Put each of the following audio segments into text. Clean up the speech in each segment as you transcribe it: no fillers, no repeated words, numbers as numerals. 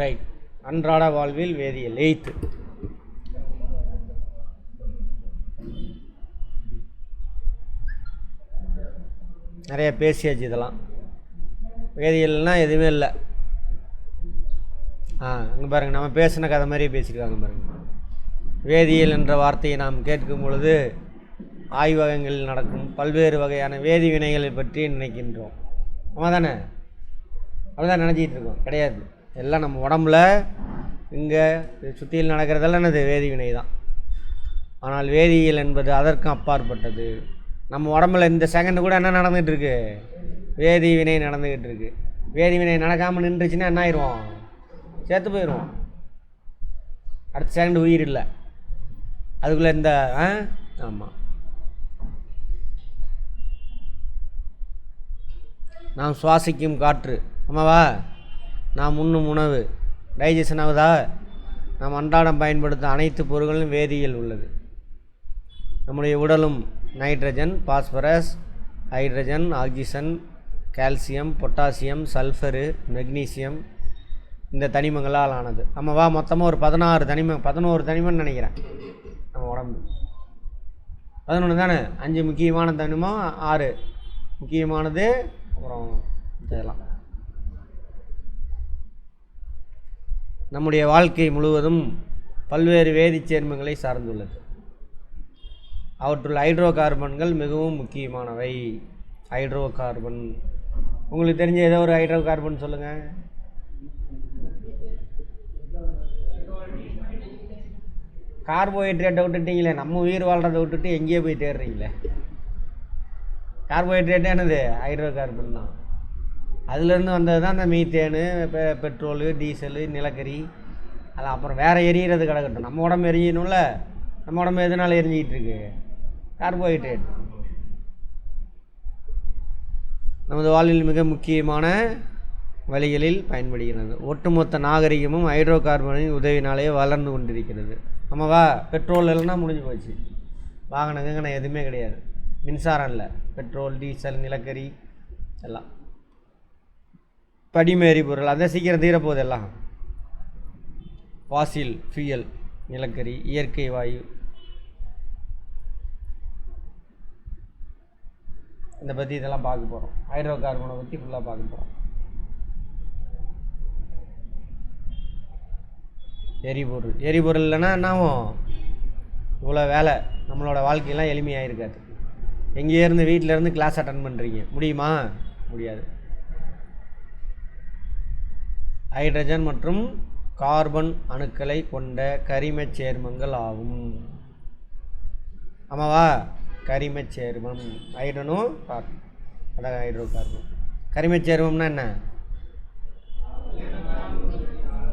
Right. அன்றாட வாழ்வில் வேதியியல் 8th. நிறைய பேசியாச்சு. இதெல்லாம் வேதியியல்னால் எதுவுமே இல்லை. அங்கே பாருங்கள், நம்ம பேசின கதை மாதிரியே பேசியிருக்காங்க பாருங்கள். வேதியியல் என்ற வார்த்தையை நாம் கேட்கும் பொழுது ஆய்வகங்களில் நடக்கும் பல்வேறு வகையான வேதி வினைகளை பற்றி நினைக்கின்றோம். ஆமாம் தானே? அப்படிதான் நினச்சிக்கிட்டு இருக்கோம். கிடையாது. எல்லாம் நம்ம உடம்புல இங்கே சுற்றியில் நடக்கிறதெல்லாம் என்னது? வேதி வினை தான். ஆனால் வேதியியல் என்பது அதற்கும் அப்பாற்பட்டது. நம்ம உடம்புல இந்த செகண்டு கூட என்ன நடந்துகிட்டு இருக்கு? வேதி வினை நடந்துக்கிட்டு இருக்கு. வேதி வினை நடக்காமல் நின்றுச்சுன்னா என்ன ஆயிடுவோம்? சேர்த்து போயிடுவோம். அடுத்த செகண்டு உயிர் இல்லை. அதுக்குள்ளே இந்த ஆமாம், நாம் சுவாசிக்கும் காற்று, ஆமாவா? நாம் உண்ணும் உணவு டைஜஷன் ஆகுதா? நாம் அன்றாடம் பயன்படுத்தும் அனைத்து பொருட்களும் வேதியியல் உள்ளது. நம்முடைய உடலும் nitrogen, phosphorus, hydrogen, oxygen, calcium, potassium, sulphur, magnesium இந்த தனிமங்களால் ஆனது. ஆமாவா? மொத்தமாக ஒரு 11 தனிமம்னு நினைக்கிறேன். நம்ம உடம்பு 11 தானே? 5 முக்கியமான தனிமம், 6 முக்கியமானது, அப்புறம் இதெல்லாம். நம்முடைய வாழ்க்கை முழுவதும் பல்வேறு வேதிச் சேர்மங்களை சார்ந்துள்ளது. அவற்றுள் ஹைட்ரோ கார்பன்கள் மிகவும் முக்கியமானவை. ஹைட்ரோ கார்பன் உங்களுக்கு தெரிஞ்ச ஏதோ ஒரு ஹைட்ரோ கார்பன் சொல்லுங்கள். கார்போஹைட்ரேட்டை விட்டுட்டீங்களே, நம்ம உயிர் வாழ்கிறத விட்டுட்டு எங்கேயோ போய் தேடுறீங்களே. கார்போஹைட்ரேட்டே என்னது? ஹைட்ரோ கார்பன் தான். அதுலேருந்து வந்தது தான் இந்த மீத்தேனு, பெட்ரோலு, டீசலு, நிலக்கரி. அது அப்புறம் வேறு எரியிறது கிடக்கட்டும், நம்ம உடம்பு எரியணும்ல. நம்ம உடம்பு எதனால் எரிஞ்சிக்கிட்டு இருக்கு? கார்போஹைட்ரேட். நமது வாழ்வில் மிக முக்கியமான வழிகளில் பயன்படுகிறது. ஒட்டுமொத்த நாகரிகமும் ஹைட்ரோ கார்பனின் உதவினாலே வளர்ந்து கொண்டிருக்கிறது. ஆமாவா? பெட்ரோல் இல்லைன்னா முடிஞ்சு போச்சு. வாகனம் எதுவுமே கிடையாது. மின்சாரம் இல்லை. பெட்ரோல், டீசல், நிலக்கரி எல்லாம் படிமேறி பொருள். அதை சீக்கிரம் தீரப்போகுது எல்லாம். ஃபாசில் ஃபியூயல், நிலக்கரி, இயற்கை வாயு, இதை பற்றி இதெல்லாம் பார்க்க போகிறோம். ஹைட்ரோ கார்பனை பற்றி ஃபுல்லாக பார்க்க போகிறோம். எரிபொருள் இல்லைன்னா என்னாகும்? இவ்வளோ வேலை நம்மளோட வாழ்க்கையெல்லாம் எளிமையாக இருக்காது. எங்கேயே இருந்து வீட்டிலேருந்து கிளாஸ் அட்டன் பண்ணுறீங்க, முடியுமா? முடியாது. ஹைட்ரஜன் மற்றும் கார்பன் அணுக்களை கொண்ட கரிமச் சேர்மங்கள் ஆகும். ஆமாவா? கரிமச் சேர்மம் ஹைட்ரனும் கார்பன், அதான் ஹைட்ரோ கார்பன். கரிமச் சேர்மம்னா என்ன?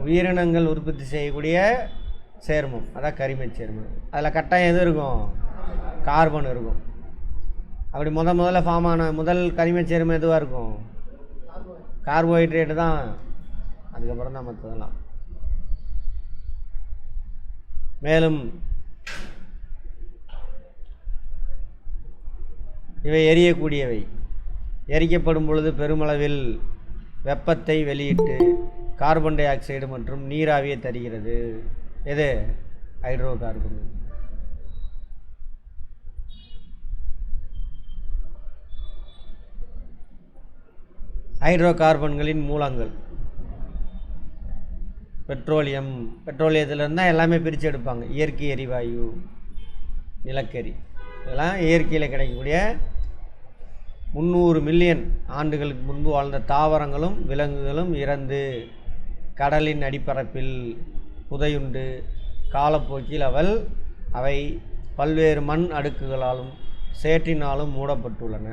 உயிரினங்கள் உற்பத்தி செய்யக்கூடிய சேர்மம், அதான் கரிமச் சேர்மம். அதில் கட்டாயம் எது இருக்கும்? கார்பன் இருக்கும். அப்படி முதல்ல ஃபார்ம் ஆன முதல் கரிமச் சேர்மம் எதுவாக இருக்கும்? கார்போஹைட்ரேட்டு தான். அதுக்கப்புறம் தான் மற்றதெல்லாம். மேலும் இவை எரியக்கூடியவை. எரிக்கப்படும் பொழுது பெருமளவில் வெப்பத்தை வெளியிட்டு கார்பன் டை ஆக்சைடு மற்றும் நீராவியை தருகிறது. எது? Hydro carbon. ஹைட்ரோ கார்பன்களின் மூலங்கள் பெட்ரோலியத்திலிருந்து தான் எல்லாமே பிரித்து எடுப்பாங்க. இயற்கை எரிவாயு, நிலக்கரி, இதெல்லாம் இயற்கையில் கிடைக்கக்கூடிய 300 மில்லியன் ஆண்டுகளுக்கு முன்பு வாழ்ந்த தாவரங்களும் விலங்குகளும் இறந்து கடலின் அடிப்பரப்பில் புதையுண்டு காலப்போக்கில் அவை பல்வேறு மண் அடுக்குகளாலும் சேற்றினாலும் மூடப்பட்டுள்ளன.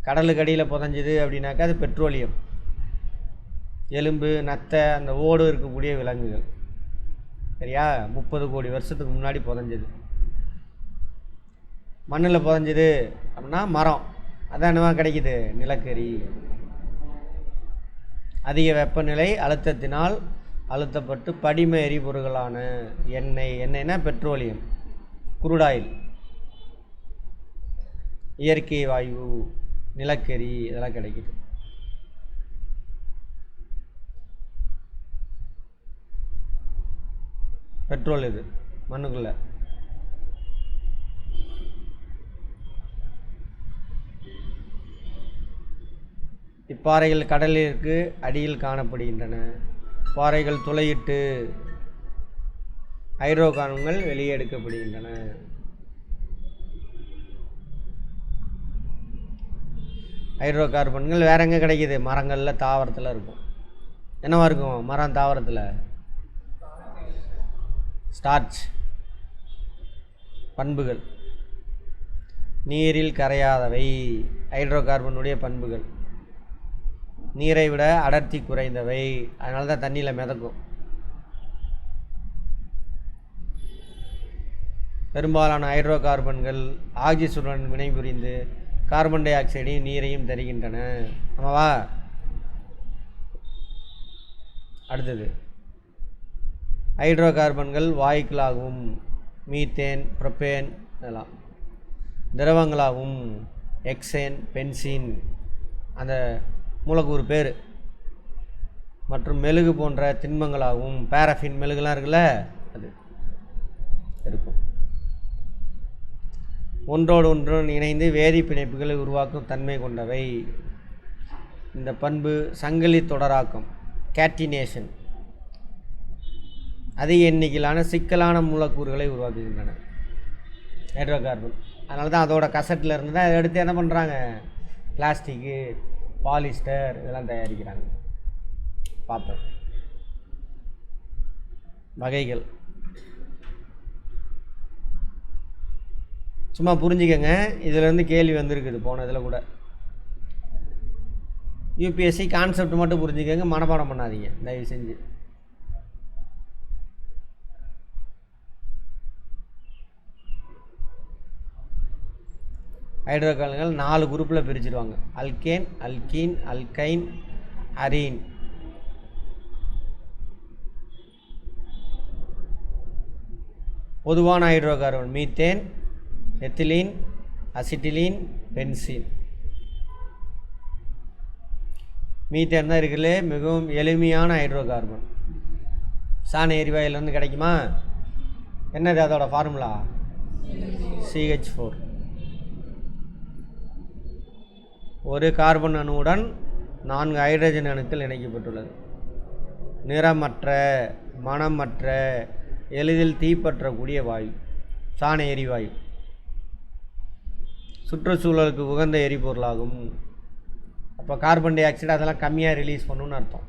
கடலுக்கு அடியில் புதைஞ்சிது அப்படின்னாக்கா அது பெட்ரோலியம். எலும்பு, நத்தை, அந்த ஓடு இருக்கக்கூடிய விலங்குகள். சரியா? 30 கோடி வருஷத்துக்கு முன்னாடி புதைஞ்சது. மண்ணில் புதைஞ்சிது அப்படின்னா மரம், அதான் என்னவா கிடைக்குது? நிலக்கரி. அதிக வெப்பநிலை அழுத்தத்தினால் அழுத்தப்பட்டு படிம எரிபொருள்களான எண்ணெய்னா பெட்ரோலியம், குருடாயில், இயற்கை வாயு, நிலக்கரி இதெல்லாம் கிடைக்குது. பெட்ரோல் இது மண்ணுக்குள்ளே. இப்பாறைகள் கடலிற்கு அடியில் காணப்படுகின்றன. பாறைகள் துளையிட்டு ஹைட்ரோ கார்பன்கள் வெளியே எடுக்கப்படுகின்றன. ஹைட்ரோ கார்பன்கள் வேற எங்கே கிடைக்கிது? மரங்களில், தாவரத்தில் இருக்கும். என்னவா இருக்கும் மரம் தாவரத்தில்? ஸ்டார்ச் பண்புகள். நீரில் கரையாதவை ஹைட்ரோ கார்பனுடைய பண்புகள். நீரை விட அடர்த்தி குறைந்தவை, அதனால தான் தண்ணியில் மிதக்கும். பெரும்பாலான ஹைட்ரோ கார்பன்கள் ஆக்சிஜனுடன் வினைபுரிந்து கார்பன் டை ஆக்சைடையும் நீரையும் தருகின்றன. ஆமாவா? அடுத்தது ஹைட்ரோ கார்பன்கள் வாயுக்களாகவும் மீத்தேன், புரோப்பேன் இதெல்லாம் திரவங்களாகவும் எக்ஸேன், பென்சீன் அந்த மூலக்கூறு பேர் மற்றும் மெழுகு போன்ற திண்மங்களாகவும் பாரஃபின் மெழுகுலாம் இருக்குல்ல அது இருக்கும். ஒன்றோடு ஒன்று இணைந்து வேதி பிணைப்புகளை உருவாக்கும் தன்மை கொண்டவை. இந்த பண்பு சங்கிலி தொடராக்கம் கேட்டினேஷன் அதிக எண்ணிக்கையிலான சிக்கலான மூலக்கூறுகளை உருவாக்குகின்றன ஹைட்ரோ கார்பன். அதனால தான் அதோட கசட்டில் இருந்து தான் அதை எடுத்து என்ன பண்ணுறாங்க? பிளாஸ்டிக்கு, பாலிஸ்டர் இதெல்லாம் தயாரிக்கிறாங்க. பார்த்தோம். வகைகள் சும்மா புரிஞ்சுக்கங்க. இதிலேருந்து கேள்வி வந்திருக்குது போன இதில் கூட. யூபிஎஸ்சி கான்செப்ட் மட்டும் புரிஞ்சுக்கங்க, மனப்பாடம் பண்ணாதீங்க தயவு செஞ்சு. ஹைட்ரோ கார்பன்கள் 4 குரூப்பில் பிரிச்சிருவாங்க. Alkane, alkene, alkyne, arene. பொதுவான hydrocarbon methane, ethylene, acetylene, benzene. Methane தான் இருக்குல்லே மிகவும் எளிமையான ஹைட்ரோ கார்பன். சாண எரிவாயுலேருந்து கிடைக்குமா? என்னது அதோட ஃபார்முலா? CH4. ஒரு கார்பன் அணுவுடன் 4 ஹைட்ரஜன் அணுக்கள் இணைக்கப்பட்டுள்ளது. நிறமற்ற, மணமற்ற, எளிதில் தீப்பற்றக்கூடிய வாயு சாண எரிவாயு. சுற்றுச்சூழலுக்கு உகந்த எரிபொருளாகும். அப்போ கார்பன் டை ஆக்சைடு அதெல்லாம் கம்மியாக ரிலீஸ் பண்ணணும்னு அர்த்தம்.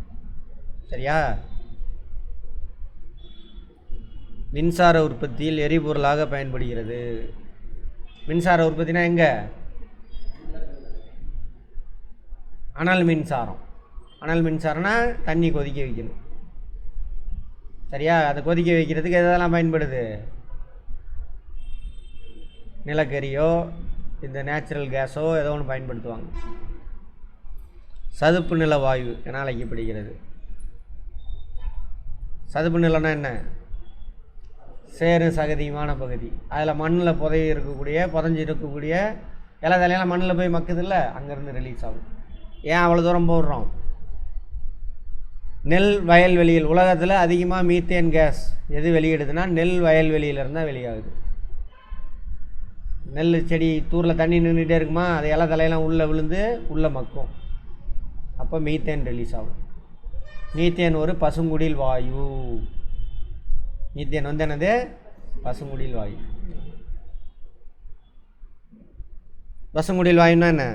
சரியா? மின்சார உற்பத்தியில் எரிபொருளாக பயன்படுகிறது. மின்சார உற்பத்தினா எங்கே? அனல் மின்சாரம். அனல் மின்சாரம்னா தண்ணி கொதிக்க வைக்கணும். சரியா? அதை கொதிக்க வைக்கிறதுக்கு எதெல்லாம் பயன்படுது? நிலக்கரியோ இந்த நேச்சுரல் கேஸோ ஏதோ ஒன்று பயன்படுத்துவாங்க. சதுப்பு நில வாயு என அழைக்கப்படுகிறது. சதுப்பு நிலம்னா என்ன? சேறு சகதியுமான பகுதி. அதில் மண்ணில் புதைஞ்சி இருக்கக்கூடிய இலை தலையெல்லாம் மண்ணில் போய் மக்குதில்ல, அங்கேருந்து ரிலீஸ் ஆகும். ஏன் அவ்வளோ தூரம் போடுறோம்? நெல் வயல்வெளியில் உலகத்தில் அதிகமாக மீத்தேன் கேஸ் எது வெளியிடுதுன்னா நெல் வயல்வெளியிலேருந்து தான் வெளியாகுது. நெல் செடி தூரில் தண்ணி நின்றுட்டே இருக்குமா, அது இலை தலையெல்லாம் உள்ளே விழுந்து உள்ளே மக்கும். அப்போ மீத்தேன் ரிலீஸ் ஆகும். மீத்தேன் ஒரு பசுங்குடில் வாயு. மீத்தேன் வந்து என்னது? பசுங்குடில் வாயு. பசுங்குடில் வாயுன்னா என்ன?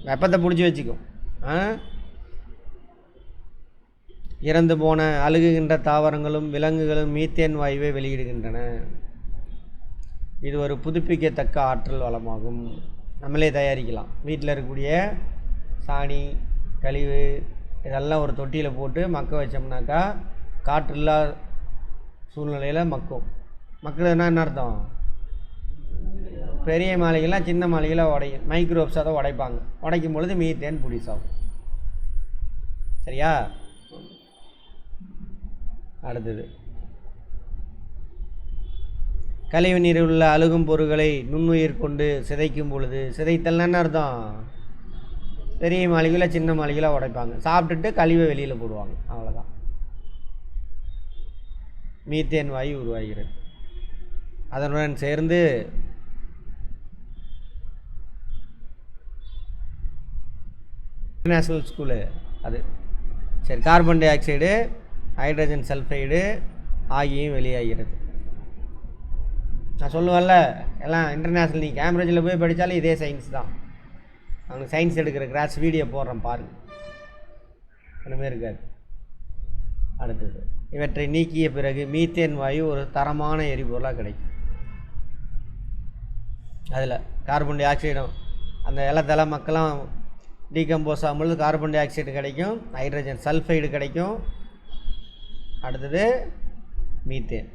வெப்பத்தை பிடிச்சி வச்சுக்கும். இறந்து போன அழுகுகின்ற தாவரங்களும் விலங்குகளும் மீத்தேன் வாயுவை வெளியிடுகின்றன. இது ஒரு புதுப்பிக்கத்தக்க ஆற்றல் வளமாகும். நம்மளே தயாரிக்கலாம். வீட்டில் இருக்கக்கூடிய சாணி, கழிவு இதெல்லாம் ஒரு தொட்டியில் போட்டு மக்க வச்சோம்னாக்கா காற்றில்லா சூழ்நிலையில் மக்கும். மக்குறதுன்னா என்ன அர்த்தம்? பெரிய மாளிகைலாம் சின்ன மாளிகையில் உடையும். மைக்ரோப்ஸ் அதை உடைப்பாங்க. உடைக்கும் பொழுது மீத்தேன் ப்ரொடியூஸ் ஆகும். சரியா? அடுத்தது கழிவு நீரில் உள்ள அழுகும் பொருட்களை நுண்ணுயிர் கொண்டு சிதைக்கும் பொழுது, சிதைத்தல்னா என்ன அர்த்தம்? பெரிய மாளிகையில் சின்ன மாளிகையில் உடைப்பாங்க. சாப்பிட்டுட்டு கழிவை வெளியில் போடுவாங்க. அவ்வளோதான். மீத்தேன் வாயு உருவாகிறது. அதனுடன் சேர்ந்து இன்டர்நேஷ்னல் ஸ்கூலு அது சரி, carbon dioxide, hydrogen sulphide ஆகியும் வெளியாகிறது. நான் சொல்லுவேன்ல, எல்லாம் இன்டர்நேஷ்னல், நீ கேம்பிரிட்ஜில் போய் படித்தாலும் இதே சயின்ஸ் தான். அவனுக்கு சயின்ஸ் எடுக்கிற கிளாஸ் வீடியோ போடுறேன் பாருங்கள், ஒன்றுமே இருக்காது. அடுத்தது, இவற்றை நீக்கிய பிறகு மீத்தேன் வாயு ஒரு தரமான எரிபொருளாக கிடைக்கும். அதில் கார்பன் டை ஆக்சைடும் அந்த இலத்தலை மக்களும் டீகம்போஸ் ஆகும்பொழுது கார்பன் டை ஆக்சைடு கிடைக்கும், ஹைட்ரஜன் சல்ஃபைடு கிடைக்கும். அடுத்தது மீத்தேன்,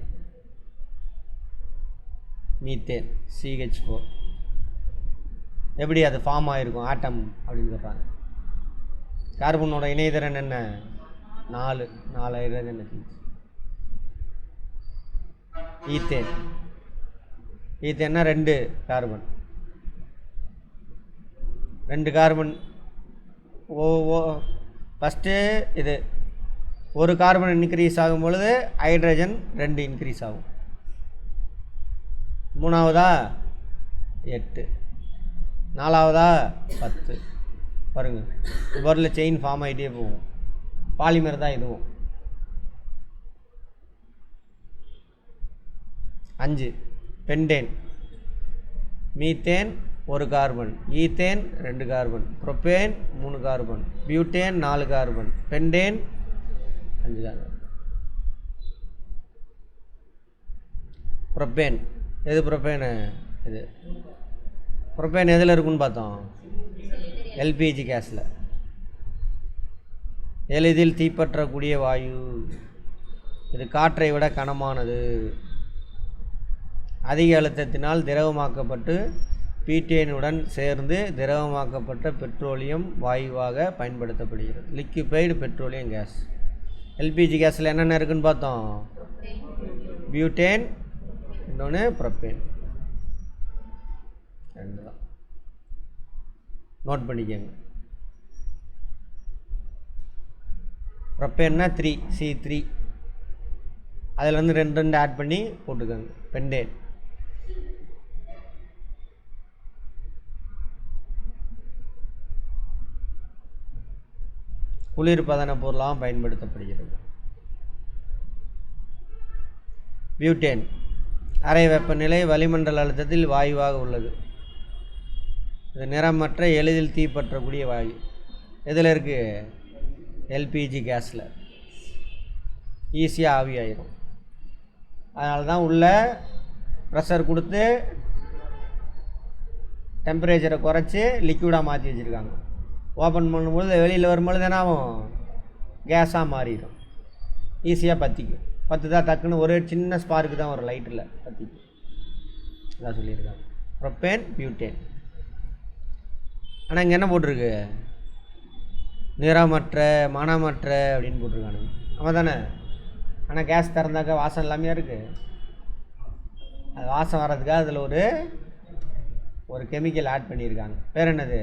மீத்தேன் CH4 எப்படி அது ஃபார்ம் ஆகிருக்கும் ஆட்டம் அப்படின்னு சொல்கிறாங்க. கார்பனோட இணைதிறன் என்ன? 4 ஹைட்ரஜன். ஈத்தேன், ஈத்தேன்னா 2 கார்பன், 2 கார்பன். ஃபஸ்ட்டு இது ஒரு கார்பன் இன்க்ரீஸ் ஆகும் பொழுது ஹைட்ரஜன் 2 இன்க்ரீஸ் ஆகும். மூணாவதா 8, நாலாவதா 10. பாருங்கள், பொருளில் செயின் ஃபார்ம் ஆகிட்டே போகும். பாலிமர் தான் இதுவும். 5 pentane, methane 1 carbon, ethane 2 carbon, propane 3 carbon, butane 4 carbon, pentane 5 carbon. Propane, எது ப்ரோப்பேனு? இது ப்ரோப்பேன் எதில் இருக்குன்னு பார்த்தோம்? LPG கேஸில். எளிதில் தீப்பற்றக்கூடிய வாயு. இது காற்றை விட கனமானது. அதிக அழுத்தத்தினால் திரவமாக்கப்பட்டு பீட்டேனுடன் சேர்ந்து திரவமாக்கப்பட்ட பெட்ரோலியம் வாயுவாக பயன்படுத்தப்படுகிறது. Liquefied petroleum gas. LPG கேஸில் என்னென்ன இருக்குதுன்னு பார்த்தோம்? பியூட்டேன், இன்னொன்று ப்ரோப்பேன். 2 தான், நோட் பண்ணிக்கோங்க. ப்ரோப்பேன்னா 3 C3, அதில் வந்து 2 ஆட் பண்ணி போட்டுக்கோங்க. பென்டேன். குளிர்பதன பொருளாக பயன்படுத்தப்படுகிறது. பியூட்டேன் அறை வெப்பநிலை வளிமண்டல அழுத்தத்தில் வாயுவாக உள்ளது. இது நிறமற்ற எளிதில் தீப்பற்றக்கூடிய வாயு. எதில் இருக்குது? LPG கேஸில். ஈஸியாக ஆவி ஆயிரும். அதனால தான் உள்ள ப்ரெஷர் கொடுத்து டெம்பரேச்சரை குறைச்சி லிக்விடாக மாற்றி வச்சுருக்காங்க. ஓப்பன் பண்ணும்பொழுது வெளியில் வரும்பொழுது என்ன ஆகும்? கேஸாக மாறிடும். ஈஸியாக பற்றிக்கும். தான் டக்குன்னு ஒரு சின்ன ஸ்பார்க்கு தான் ஒரு லைட்டில் பற்றிக்கும். அதான் சொல்லியிருக்காங்க. Propane, butane. ஆனால் இங்கே என்ன போட்டிருக்கு? நிறமற்ற, மனமற்ற அப்படின்னு போட்டிருக்கானுங்க. ஆமாம் தானே? ஆனால் கேஸ் திறந்தாக்கா வாசம் எல்லாமே இருக்குது. அது வாசம் வர்றதுக்காக அதில் ஒரு கெமிக்கல் ஆட் பண்ணியிருக்காங்க. பேர் என்னது?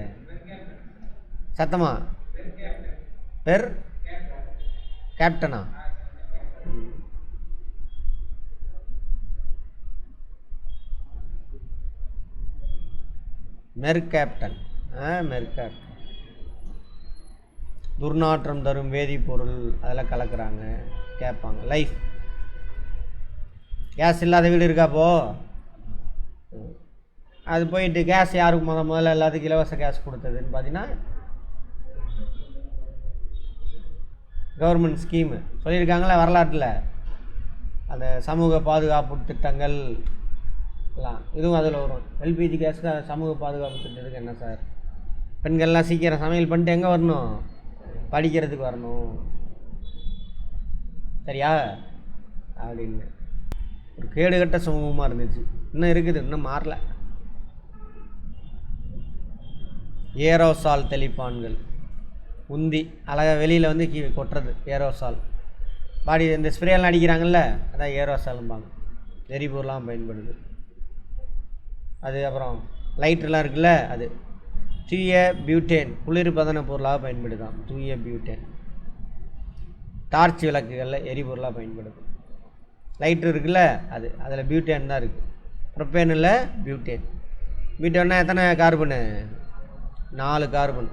சத்தமா? பேர் கேப்டனா? மெர்கேப்டன். மெர்கேப்டன். துர்நாற்றம் தரும் வேதிப்பொருள் அதெல்லாம் கலக்கிறாங்க, கேட்பாங்க. லைஃப். கேஸ் இல்லாத வீடு இருக்காப்போ? அது போயிட்டு கேஸ் யாருக்கு முதல்ல எல்லாத்துக்கும் இலவச கேஸ் கொடுத்ததுன்னு பார்த்தீங்கன்னா கவர்மெண்ட் ஸ்கீமு சொல்லியிருக்காங்களே வரலாற்றில். அந்த சமூக பாதுகாப்பு திட்டங்கள் எல்லாம் இதுவும் அதில் வரும். LPG கேஸுக்கு சமூக பாதுகாப்பு திட்டத்துக்கு என்ன சார்? பெண்கள்லாம் சீக்கிரம் சமையல் பண்ணிட்டு எங்கே வரணும்? படிக்கிறதுக்கு வரணும். சரியா? அப்படின்னு ஒரு கேடுகட்ட சமூகமாக இருந்துச்சு. இன்னும் இருக்குது, இன்னும் மாறல. ஏரோசால் தெளிப்பான்கள். உந்தி அழகாக வெளியில் வந்து கொட்டுறது ஏரோசால். பாடி இந்த ஸ்ப்ரேலாம் அடிக்கிறாங்கல்ல, அதான் ஏரோசால்ம்பாங்க. எரிபொருளாக பயன்படுது அது. அப்புறம் லைட்டர்லாம் இருக்குல்ல, அது தூய பியூட்டேன் குளிர்பதன பொருளாக பயன்படுதான். தூய பியூட்டேன் டார்ச் விளக்குகளில் எரிபொருளாக பயன்படுது. லைட்ரு இருக்குல்ல அது, அதில் பியூட்டேன் தான் இருக்குது. ப்ரொப்பேனில் பியூட்டேன். பியூட்டேன்னா எத்தனை கார்பனு? 4 கார்பன்.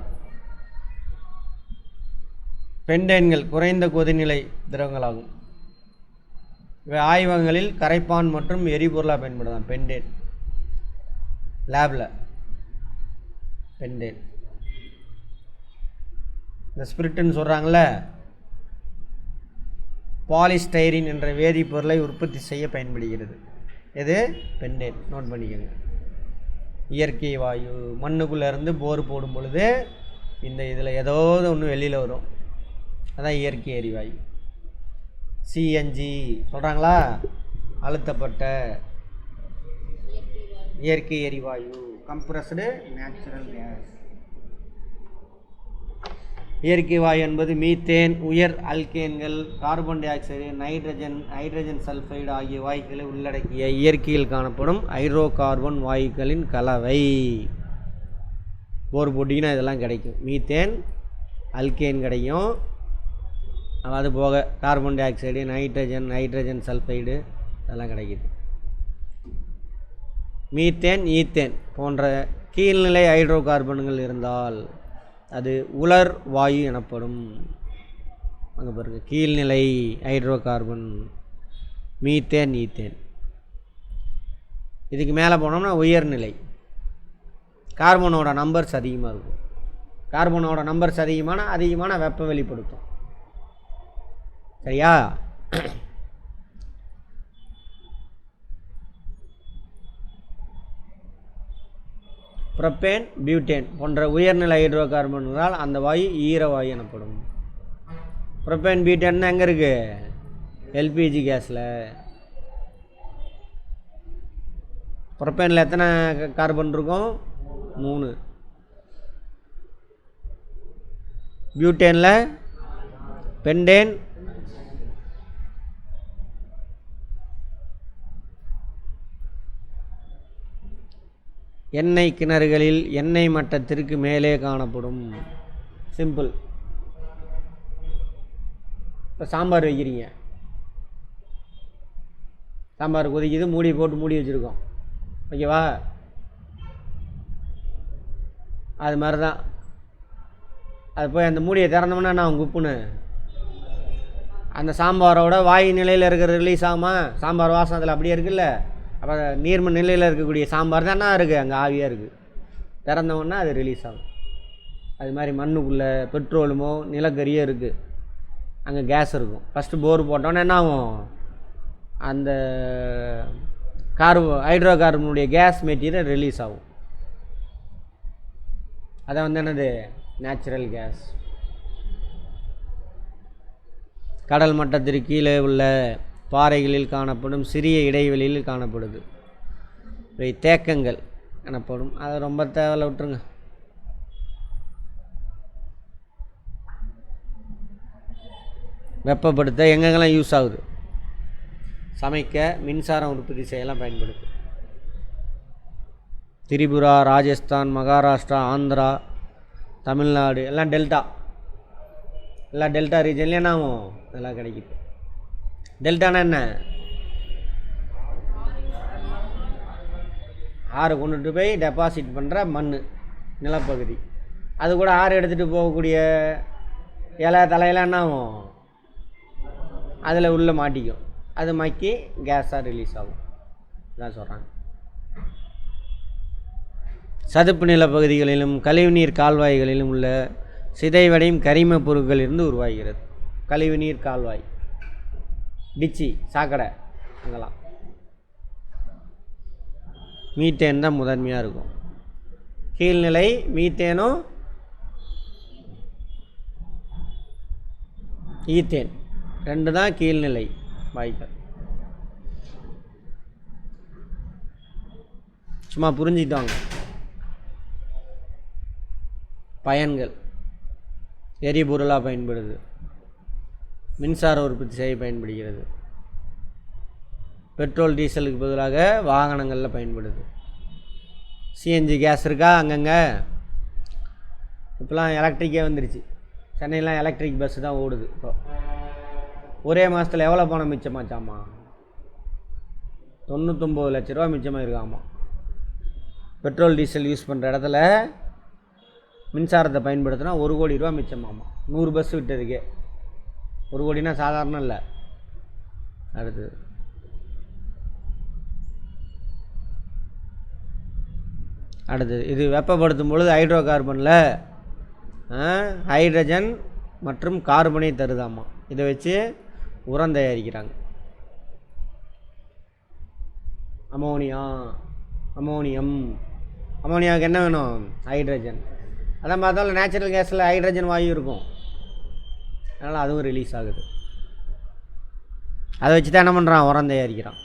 பென்டேன்கள் குறைந்த கொதிநிலை திரவங்களாகும். இவை ஆய்வகங்களில் கரைப்பான் மற்றும் எரிபொருளாக பயன்படுத்தலாம். பென்டேன் லேபில் பென்டேன். இந்த ஸ்பிரிட்டுன்னு சொல்கிறாங்கள, பாலிஸ்டைரின் என்ற வேதிப்பொருளை உற்பத்தி செய்ய பயன்படுகிறது. எது? பென்டேன். நோட் பண்ணிக்கோங்க. இயற்கை வாயு மண்ணுக்குள்ளே இருந்து போர் போடும் பொழுது இந்த இதில் ஏதாவது ஒன்று வெளியில் வரும், அதான் இயற்கை எரிவாயு. சிஎன்ஜி சொல்கிறாங்களா, அழுத்தப்பட்ட இயற்கை எரிவாயு, கம்ப்ரஸ்டு நேச்சுரல் கேஸ். இயற்கை வாயு என்பது மீத்தேன், உயர் அல்கேன்கள், carbon dioxide, hydrogen sulphide ஆகிய வாயுக்களை உள்ளடக்கிய இயற்கையில் காணப்படும் ஹைட்ரோ கார்பன் வாயுக்களின் கலவை. போர் போட்டிங்கன்னா இதெல்லாம் கிடைக்கும். மீத்தேன், அல்கேன் கிடைக்கும், அது போக carbon dioxide, hydrogen sulphide அதெல்லாம் கிடைக்கிது. மீத்தேன், ஈத்தேன் போன்ற கீழ்நிலை ஹைட்ரோ கார்பன்கள் இருந்தால் அது உலர் வாயு எனப்படும். அங்கே பாருங்கள், கீழ்நிலை ஹைட்ரோ கார்பன் மீத்தேன், ஈத்தேன். இதுக்கு மேலே போனோம்னா உயர்நிலை. கார்பனோட நம்பர்ஸ் அதிகமாக இருக்கும். கார்பனோட நம்பர்ஸ் அதிகமான வெப்பம் வெளிப்படுத்தும். சரியா? புரோப்பேன், பியூட்டேன் போன்ற உயர்நிலை ஹைட்ரோ கார்பன்களால் அந்த வாயு ஈரவாயு எனப்படும். புரோப்பேன், பியூட்டேன் எங்கே இருக்குது? எல்பிஜி கேஸில். புரோப்பேனில் எத்தனை கார்பன் இருக்கும்? 3. பியூட்டேனில் பென்டேன், எண்ணெய் கிணறுகளில் எண்ணெய் மட்டத்திற்கு மேலே காணப்படும். சிம்பிள். இப்போ சாம்பார் வைக்கிறீங்க, சாம்பார் கொதிக்குது, மூடி போட்டு மூடி வச்சுருக்கோம், ஓகேவா? அது மாதிரி தான். அது போய் அந்த மூடியை திறந்தோம்னா நான் உப்புன்னு அந்த சாம்பாரோட வாயு நிலையில் இருக்கிற ரிலீஸ் ஆகுமா? சாம்பார் வாசம் அதில் அப்படியே இருக்குல்ல. அப்போ நீர்ம நிலையில் இருக்கக்கூடிய சாம்பார் தானே இருக்குது, அங்கே ஆவியாக இருக்குது. திறந்தோன்னா அது ரிலீஸ் ஆகும். அது மாதிரி மண்ணுக்குள்ளே பெட்ரோலுமோ நிலக்கரியோ இருக்குது, அங்கே கேஸ் இருக்கும். ஃபஸ்ட்டு போர் போட்டோன்னே என்ன ஆகும்? அந்த ஹைட்ரோ கார்பனுடைய கேஸ் மெட்டீரியல் ரிலீஸ் ஆகும். அதை என்னது? Natural gas. கடல் மட்டத்திற்கு கீழே உள்ள பாறைகளில் காணப்படும் சிறிய இடைவெளியில் காணப்படுது. இவை தேக்கங்கள் எனப்படும். அதை ரொம்ப தேவையில்ல, விட்டுருங்க. வெப்பப்படுத்த எங்கெங்கெல்லாம் யூஸ் ஆகுது? சமைக்க, மின்சாரம் உற்பத்தி செய்யலாம் பயன்படுது. திரிபுரா, ராஜஸ்தான், மகாராஷ்டிரா, ஆந்திரா, தமிழ்நாடு எல்லாம் டெல்டா. எல்லாம் டெல்டா ரீஜன்லேயே என்னாகும்? இதெல்லாம் கிடைக்குது. டெல்டானா என்ன? ஆறு கொண்டுட்டு போய் டெபாசிட் பண்ணுற மண் நிலப்பகுதி. அது கூட ஆறு எடுத்துகிட்டு போகக்கூடிய இலை தலையெல்லாம் என்ன ஆகும்? அதில் உள்ளே மாட்டிக்கும். அது மக்கி கேஸாக ரிலீஸ் ஆகும். இதான் சொல்கிறாங்க. சதுப்பு நிலப்பகுதிகளிலும் கழிவுநீர் கால்வாய்களிலும் உள்ள சிதைவடையும் கரிம பொருட்களிலிருந்து உருவாகிறது. கழிவுநீர் கால்வாய், டிச்சி, சாக்கடை, அங்கெல்லாம் மீத்தேன் தான் முதன்மையாக இருக்கும். கீழ்நிலை மீத்தேனும் ஈத்தேன் ரெண்டு தான் கீழ்நிலை வாயுக்கள். சும்மா புரிஞ்சுக்கிட்டாங்க. பயன்கள்: எரிபொருளாக பயன்படுது, மின்சார உற்பத்தி செய்ய பயன்படுகிறது, பெட்ரோல் டீசலுக்கு பதிலாக வாகனங்களில் பயன்படுது. சிஎன்ஜி கேஸ் இருக்கா அங்கங்கே? இப்போலாம் எலக்ட்ரிக்கே வந்துருச்சு. சென்னையெலாம் எலக்ட்ரிக் பஸ்ஸு தான் ஓடுது. இப்போ ஒரே மாதத்தில் எவ்வளோ பணம் மிச்சமாச்சாமா? 99 லட்ச ரூபா மிச்சமாக இருக்காமா. பெட்ரோல் டீசல் யூஸ் பண்ணுற இடத்துல மின்சாரத்தை பயன்படுத்தினா 1 கோடி ரூபா மிச்சமாமா. 100 பஸ் விட்டதுக்கே. 1 கோடினா சாதாரணம் இல்லை. அடுத்தது இது வெப்பப்படுத்தும் பொழுது ஹைட்ரோ கார்பனில் ஹைட்ரஜன் மற்றும் கார்பனை தருதாமா. இதை வச்சு உரம் தயாரிக்கிறாங்க. அமோனியாவுக்கு என்ன வேணும்? ஹைட்ரஜன். அதான் பார்த்தாலும் நேச்சுரல் கேஸில் ஹைட்ரஜன் வாயு இருக்கும், அதனால் அதுவும் ரிலீஸ் ஆகுது. அதை வச்சு தான் என்ன பண்ணுறான்? உரம் தயாரிக்கிறான்.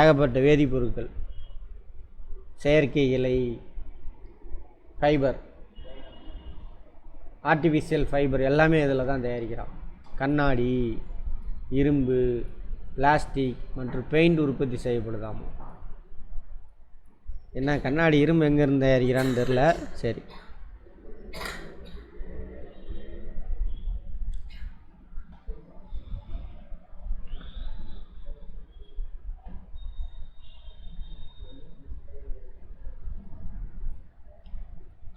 ஏகப்பட்ட வேதிப்பொருட்கள், செயற்கை இலை, ஃபைபர், ஆர்டிஃபிஷியல் ஃபைபர் எல்லாமே இதில் தான் தயாரிக்கிறான். கண்ணாடி, இரும்பு, பிளாஸ்டிக் மற்றும் பெயிண்ட் உற்பத்தி செய்யப்படுதாமா. என்ன கண்ணாடி இரும்பு எங்கேருந்து தயாரிக்கிறான்னு தெரில. சரி,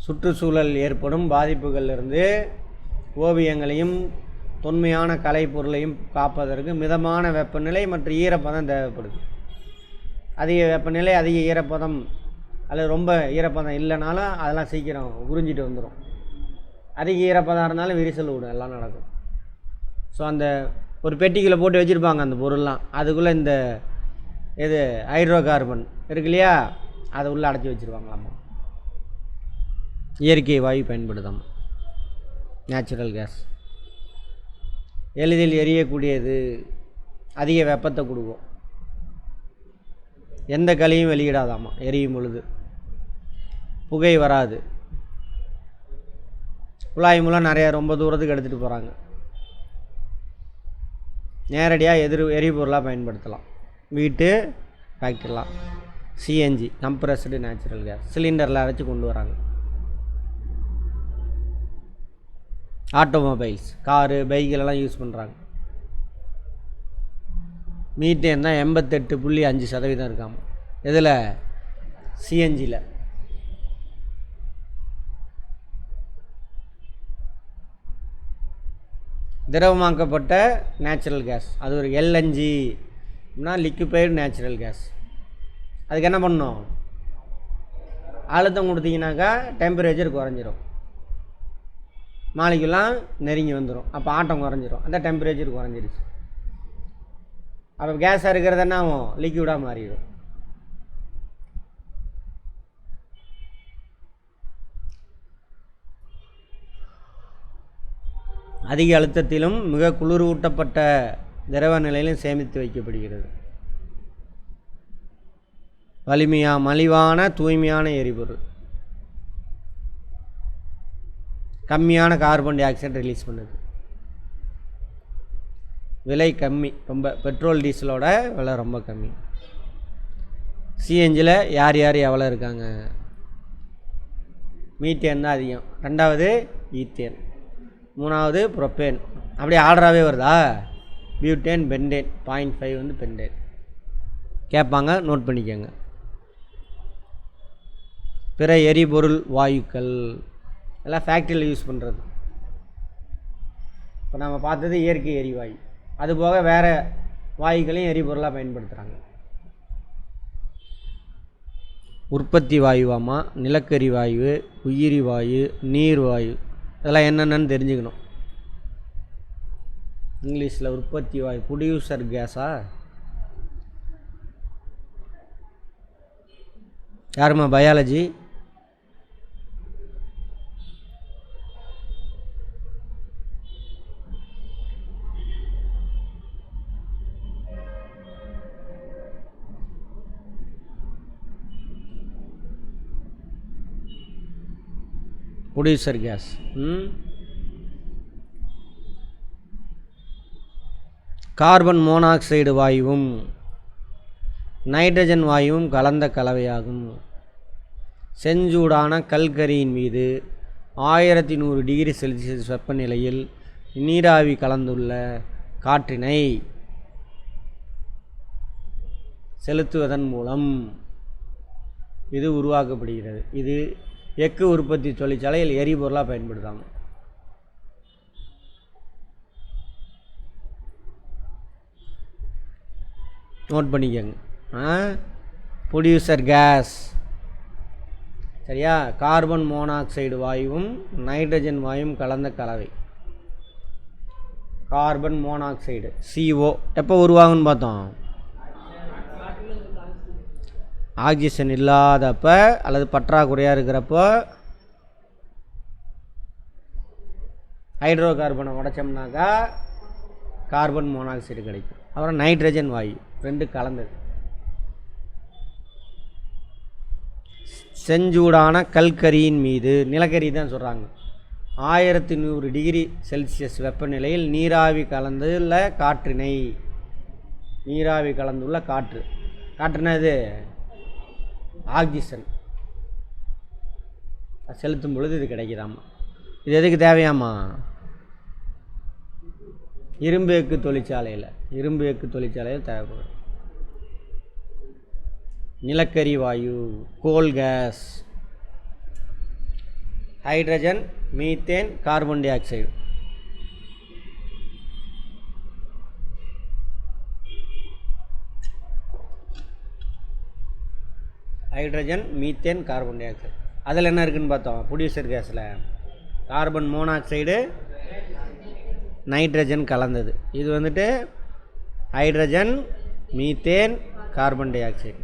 சுற்றுச்சூழல் ஏற்படும் பாதிப்புகளிலிருந்து ஓவியங்களையும் தொன்மையான கலைப்பொருளையும் காப்பதற்கு மிதமான வெப்பநிலை மற்றும் ஈரப்பதம் தேவைப்படுது. அதிக வெப்பநிலை, அதிக ஈரப்பதம் அல்லது ரொம்ப ஈரப்பதம் இல்லைனாலும் அதெல்லாம் சீக்கிரம் உறிஞ்சிட்டு வந்துடும். அதிக ஈரப்பதம் இருந்தாலும் விரிசல் விடும், எல்லாம் நடக்கும். ஸோ அந்த ஒரு பெட்டிக்குள்ளே போட்டு வச்சுருப்பாங்க அந்த பொருள்லாம். அதுக்குள்ளே இந்த இது ஹைட்ரோ கார்பன் இருக்கு இல்லையா, அதை உள்ளே அடைச்சி வச்சுருவாங்களாம்மா. இயற்கை வாயு பயன்படுத்தாம. நேச்சுரல் கேஸ் எளிதில் எரியக்கூடியது, அதிக வெப்பத்தை கொடுக்கும், எந்த கழியும் வெளியிடாதாமா. எரியும் பொழுது புகை வராது. குழாய் மூலம் நிறையா ரொம்ப தூரத்துக்கு எடுத்துகிட்டு போகிறாங்க. நேரடியாக எரிபொருளாக பயன்படுத்தலாம். வீட்டு ஃபேக்ட்ரிலாம் சிஎன்ஜி கம்ப்ரஸ்டு நேச்சுரல் கேஸ் சிலிண்டரில் அரைச்சி கொண்டு வராங்க. ஆட்டோமொபைல்ஸ், காரு, பைக்கிலெல்லாம் யூஸ் பண்ணுறாங்க. மீத்தேன் தான் 88.5% இருக்காம. இதில் சிஎன்ஜியில். திரவமாக்கப்பட்ட நேச்சுரல் கேஸ், அது ஒரு எல்என்ஜினா லிக்விஃபைடு நேச்சுரல் கேஸ். அதுக்கு என்ன பண்ணணும்? அழுத்தம் கொடுத்தீங்கன்னாக்கா டெம்பரேச்சர் குறைஞ்சிரும், மாலிகுலாம் நெருங்கி வந்துடும். அப்போ ஆட்டம் குறைஞ்சிரும், அந்த டெம்பரேச்சர் குறைஞ்சிருச்சு. அப்போ கேஸாக இருக்கிறது என்ன ஆகும்? லிக்விடாக மாறிடும். அதிக அழுத்தத்திலும் மிக குளிரூட்டப்பட்ட திரவ நிலையிலும் சேமித்து வைக்கப்படுகிறது. மலிவான தூய்மையான எரிபொருள், கம்மியான கார்பன் டை ஆக்சைடு ரிலீஸ் பண்ணுது. விலை கம்மி, ரொம்ப. பெட்ரோல் டீசலோட விலை ரொம்ப கம்மி. சிஎன்ஜியில் யார் எவ்வளோ இருக்காங்க? மீத்தேன் தான் அதிகம், ரெண்டாவது ஈத்தேன், மூணாவது ப்ரொப்பேன். அப்படியே ஆர்டராகவே வருதா? பியூட்டேன், பென்டேன், 0.5 வந்து பென்டேன் கேட்பாங்க, நோட் பண்ணிக்கோங்க. பிற எரிபொருள் வாயுக்கள் எல்லாம் ஃபேக்ட்ரியில் யூஸ் பண்ணுறது. இப்போ நம்ம பார்த்தது இயற்கை எரிவாயு. அதுபோக வேறு வாயுக்களையும் எரிபொருளாக பயன்படுத்துகிறாங்க. உற்பத்தி வாயுவாமா, நிலக்கரி வாயு, உயிரி வாயு, நீர் வாயு, இதெல்லாம் என்னென்னு தெரிஞ்சுக்கணும். இங்கிலீஷில் உற்பத்தி வாயு, ப்ரொடியூசர் கேஸா? யாருமா biology? Producer gas. Carbon monoxide வாயுவும் நைட்ரஜன் வாயுவும் கலந்த கலவையாகும். செஞ்சூடான கல்கரியின் மீது 1100 டிகிரி செல்சியஸ் வெப்பநிலையில் நீராவி கலந்துள்ள காற்றினை செலுத்துவதன் மூலம் இது உருவாக்கப்படுகிறது. இது எஃகு உற்பத்தி தொழிற்சாலையில் எரிபொருளாக பயன்படுத்தாமல். நோட் பண்ணிக்கோங்க. ப்ரொடியூசர் கேஸ், சரியா? கார்பன் மோனாக்சைடு வாயுவும் நைட்ரஜன் வாயுவும் கலந்த கலவை கார்பன் மோனாக்சைடு CO எப்போ உருவாகுன்னு பார்த்தோம்? ஆக்சிஜன் இல்லாதப்ப அல்லது பற்றாக்குறையாக இருக்கிறப்போ ஹைட்ரோ கார்பனை உடைச்சோம்னாக்கா கார்பன் மோனாக்சைடு கிடைக்கும். அப்புறம் நைட்ரஜன் வாயு ரெண்டு கலந்தது. செஞ்சூடான கல்கரியின் மீது, நிலக்கரி தான் சொல்கிறாங்க, 1100 டிகிரி செல்சியஸ் வெப்பநிலையில் நீராவி கலந்துள்ள காற்றினை, நீராவி கலந்துள்ள காற்று, காற்றுனா இது ஆக்சிஜன் செலுத்தும் பொழுது இது கிடைக்குதாம்மா. இது எதுக்கு தேவையாம்மா? இரும்பு எஃகு தொழிற்சாலையில் தேவைப்படும். நிலக்கரி வாயு, coal gas, hydrogen, methane, carbon dioxide. Hydrogen, methane, carbon dioxide. அதில் என்ன இருக்குதுன்னு பார்த்தோம்? ப்ரொடியூசர் கேஸில் கார்பன் மோனாக்சைடு நைட்ரஜன் கலந்தது. இது வந்துட்டு hydrogen, methane, carbon di oxide.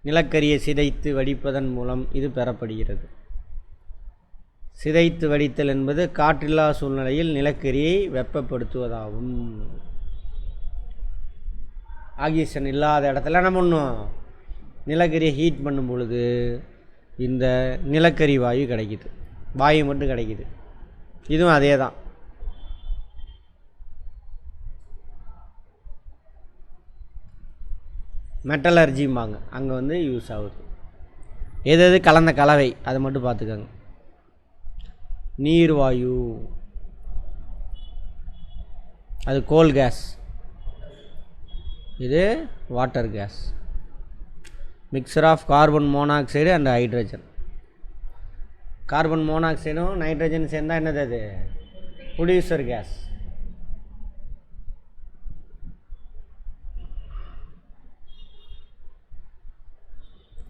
நிலக்கரியை சிதைத்து வடிப்பதன் மூலம் இது பெறப்படுகிறது. சிதைத்து வடித்தல் என்பது காற்றில்லா சூழ்நிலையில் நிலக்கரியை வெப்பப்படுத்துவதாகும். ஆக்சிஜன் இல்லாத இடத்துல என்ன பண்ணும்? நிலக்கரியை ஹீட் பண்ணும் பொழுது இந்த நிலக்கரி வாயு கிடைக்குது, வாயு மட்டும் கிடைக்குது. இதுவும் அதே தான். மெட்டலர்ஜிம்பாங்க, அங்கே வந்து யூஸ் ஆகுது. எது எது கலந்த கலவை அதை மட்டும் பார்த்துக்கோங்க. நீர்வாயு, அது கோல் கேஸ், இது water gas. Mixture of carbon monoxide and hydrogen. Carbon மோனாக்சைடும் நைட்ரஜன் சேர்ந்தால் என்னது? அது ப்ரொடியூசர் கேஸ்.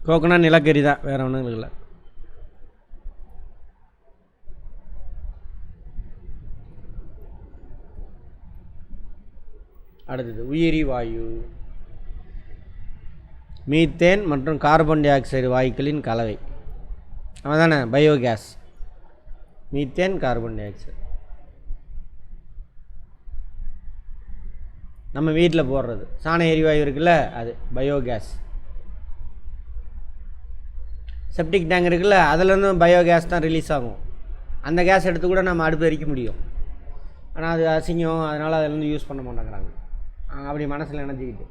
கோக்குனா நிலக்கரி தான், வேறு ஒன்றும் இல்லை. அடுத்தது உயிரி வாயு, மீத்தேன் மற்றும் கார்பன் டை ஆக்சைடு வாயுக்களின் கலவை. அதுதானே biogas. Methane, carbon di oxide நம்ம வீட்டில் போடுறது சாண எரிவாயு இருக்குல்ல, அது பயோகேஸ். செப்டிக் டேங்க் இருக்குல்ல, அதுலேருந்து பயோகேஸ் தான் ரிலீஸ் ஆகும். அந்த கேஸ் எடுத்து கூட நம்ம அடுப்பு எரிக்க முடியும். ஆனால் அது அசிங்கம், அதனால் அதுலேருந்து யூஸ் பண்ண மாட்டேங்கிறாங்க. அப்படி மனசில் நினைச்சிக்கிட்டு.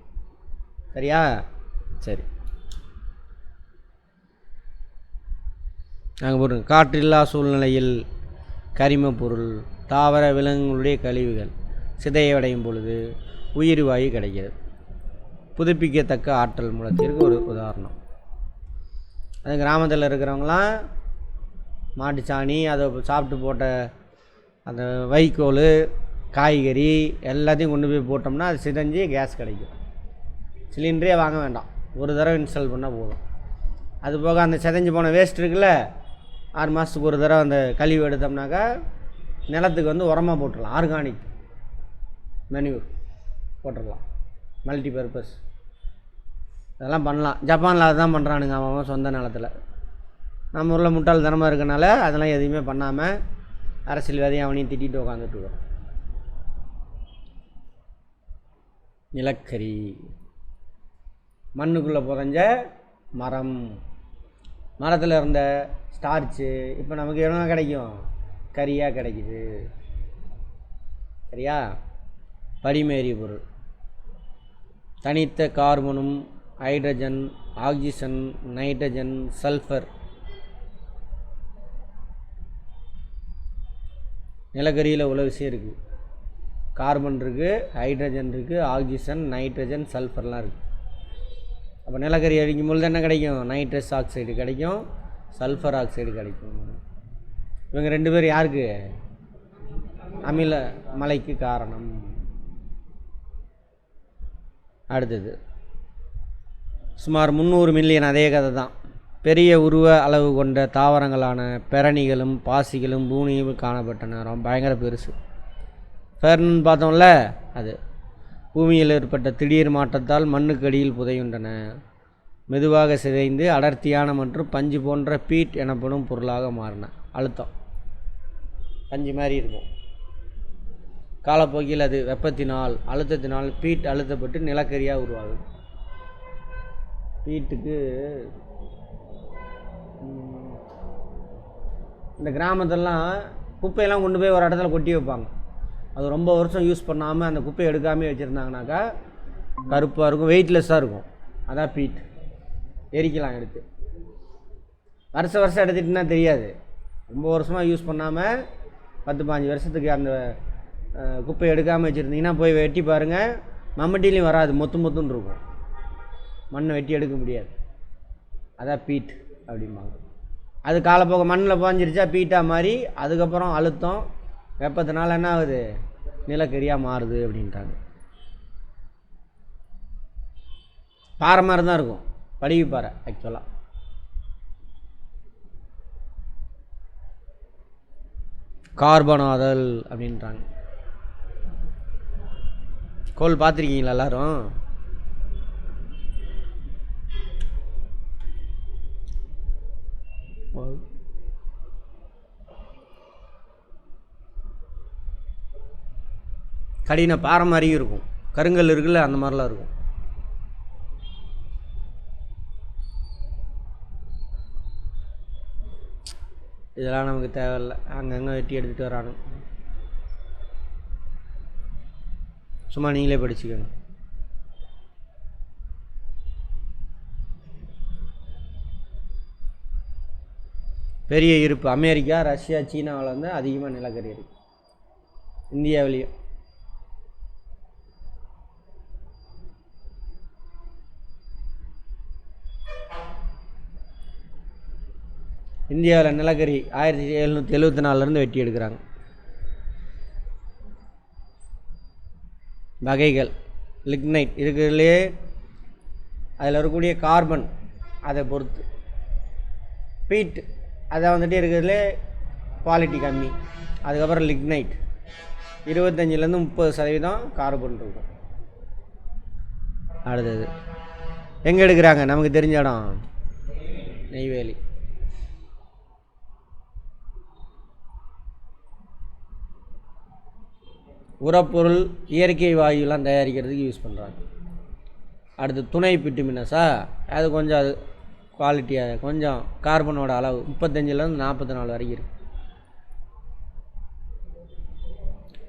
சரியா? சரி, நாங்கள் போடுறோம். காற்றில்லா சூழ்நிலையில் கரிம பொருள், தாவர விலங்குகளுடைய கழிவுகள் சிதைவடையும் பொழுது உயிர் வாயு கிடைக்கிறது. புதுப்பிக்கத்தக்க ஆற்றல் மூலத்திற்கு ஒரு உதாரணம். அது கிராமத்தில் இருக்கிறவங்களாம் மாட்டுச்சாணி, அதை சாப்பிட்டு போட்ட அந்த வைக்கோல், காய்கறி எல்லாத்தையும் கொண்டு போய் போட்டோம்னா அது சிதைஞ்சு கேஸ் கிடைக்கும். சிலிண்டரே வாங்க வேண்டாம், ஒரு தடவை இன்ஸ்டால் பண்ணால் போதும். அது போக அந்த சிதைஞ்சு போன வேஸ்ட் இருக்குல்ல, 6 மாதத்துக்கு ஒரு தடவை அந்த கழிவு எடுத்தோம்னாக்கா நிலத்துக்கு வந்து உரமாக போட்டுடலாம். ஆர்கானிக் மென்யூர் போட்டுடலாம், மல்டி பர்பஸ். அதெல்லாம் பண்ணலாம். ஜப்பானில் அதுதான் பண்ணுறானுங்க அவன் சொந்த நிலத்தில். நம்ம ஊரில் முட்டாள்தனமாக இருக்கனால அதெல்லாம் எதுவுமே பண்ணாமல் அரசியல்வாதியும் அவனையும் திட்டிகிட்டு உட்காந்துட்டுருக்கோம். நிலக்கரி, மண்ணுக்குள்ளே புதஞ்ச மரம், மரத்தில் இருந்த ஸ்டார்ச்சு இப்போ நமக்கு என்ன கிடைக்கும்? கரியாக கிடைக்குது. சரியா? படிமேறிய பொருள். தனித்த கார்பனும் ஹைட்ரஜன், ஆக்சிஜன், நைட்ரஜன், சல்ஃபர் நிலக்கரியில் இவ்வளோ விஷயம் இருக்குது. கார்பன் இருக்குது, ஹைட்ரஜன் இருக்குது, ஆக்சிஜன், நைட்ரஜன், சல்ஃபர்லாம் இருக்குது. அப்போ நிலக்கரி அடிக்கும்பொழுது என்ன கிடைக்கும்? நைட்ரஸ் ஆக்சைடு கிடைக்கும், சல்ஃபர் ஆக்சைடு கிடைக்கும். இவங்க 2 பேர் யாருக்கு? அமில மலைக்கு காரணம். அடுத்தது சுமார் 300 மில்லியன், அதே கதை தான். பெரிய உருவ அளவு கொண்ட தாவரங்களான பெரணிகளும் பாசிகளும் பூமியில் காணப்பட்டன. ரொம்ப பயங்கர பெருசு. ஃபெர்ன்னு பார்த்தோம்ல, அது பூமியில் ஏற்பட்ட திடீர் மாற்றத்தால் மண்ணுக்கு அடியில் புதையுண்டன. மெதுவாக சிதைந்து அடர்த்தியான மற்றும் பஞ்சு போன்ற பீட் எனப்படும் பொருளாக மாறின. அழுத்தம் பஞ்சு மாதிரி இருக்கும். காலப்போக்கில் அது வெப்பத்தினால் அழுத்தத்தினால் பீட் அழுத்தப்பட்டு நிலக்கரியாக உருவாகுது. பீட்டுக்கு இந்த கிராமத்திலலாம் குப்பையெல்லாம் கொண்டு போய் ஒரு இடத்துல கொட்டி வைப்பாங்க. அது ரொம்ப வருஷம் யூஸ் பண்ணாமல் அந்த குப்பையை எடுக்காமல் வச்சுருந்தாங்கனாக்கா கருப்பாக இருக்கும், வெயிட்லெஸ்ஸாக இருக்கும். அதான் பீட். எரிக்கலாம் எடுத்து. வருஷம் எடுத்துட்டுனா தெரியாது. ரொம்ப வருஷமாக யூஸ் பண்ணாமல் 10-15 வருஷத்துக்கு அந்த குப்பையை எடுக்காமல் வச்சுருந்தீங்கன்னா போய் வெட்டி பாருங்கள், மம்மட்டிலையும் வராது, மொத்துன்னு இருக்கும். மண்ணை வெட்டி எடுக்க முடியாது. அதான் பீட் அப்படிம்பாங்க. அது காலப்போக மண்ணில் பாஞ்சிருச்சா பீட்டாக மாறி அதுக்கப்புறம் அழுத்தம் வெப்பத்தினால என்ன ஆகுது? நிலக்கரியாக மாறுது அப்படின்ட்டாங்க. பாறை மாதிரி தான் இருக்கும், படிவு பாறை ஆக்சுவலாக. கார்பனாதல் அப்படின்றாங்க. கோல் பார்த்துருக்கீங்களா எல்லாரும்? கடின பாறை மாதிரியும் இருக்கும், கருங்கல் இருக்குல்ல, அந்த மாதிரிலாம் இருக்கும். இதெல்லாம் நமக்கு தேவையில்லை, அங்கங்கே வெட்டி எடுத்துகிட்டு வரானு. சும்மா நீங்களே படிச்சுக்கோங்க. பெரிய இருப்பு அமெரிக்கா, ரஷ்யா, சீனாவில் வந்து அதிகமாக நிலக்கரி இருக்குது. இந்தியாவிலையும் இந்தியாவில் நிலக்கரி 1774 வெட்டி எடுக்கிறாங்க. வகைகள் லிக்னைட் இருக்கிறதுலே அதில் இருக்கக்கூடிய கார்பன் அதை பொறுத்து. பீட் அதை வந்துட்டு இருக்கிறதுலே குவாலிட்டி கம்மி. அதுக்கப்புறம் லிக்னைட் 25-30% கார்பன் இருக்கும். அடுத்தது எங்கே எடுக்கிறாங்க? நமக்கு தெரிஞ்ச இடம் நெய்வேலி. உரப்பொருள் இயற்கை வாயுலாம் தயாரிக்கிறதுக்கு யூஸ் பண்ணுறாங்க. அடுத்து துணை பிட்டுமினஸா, அது கொஞ்சம் அது குவாலிட்டியாக கொஞ்சம் கார்பனோட அளவு 35-44 வரைக்கும் இருக்குது.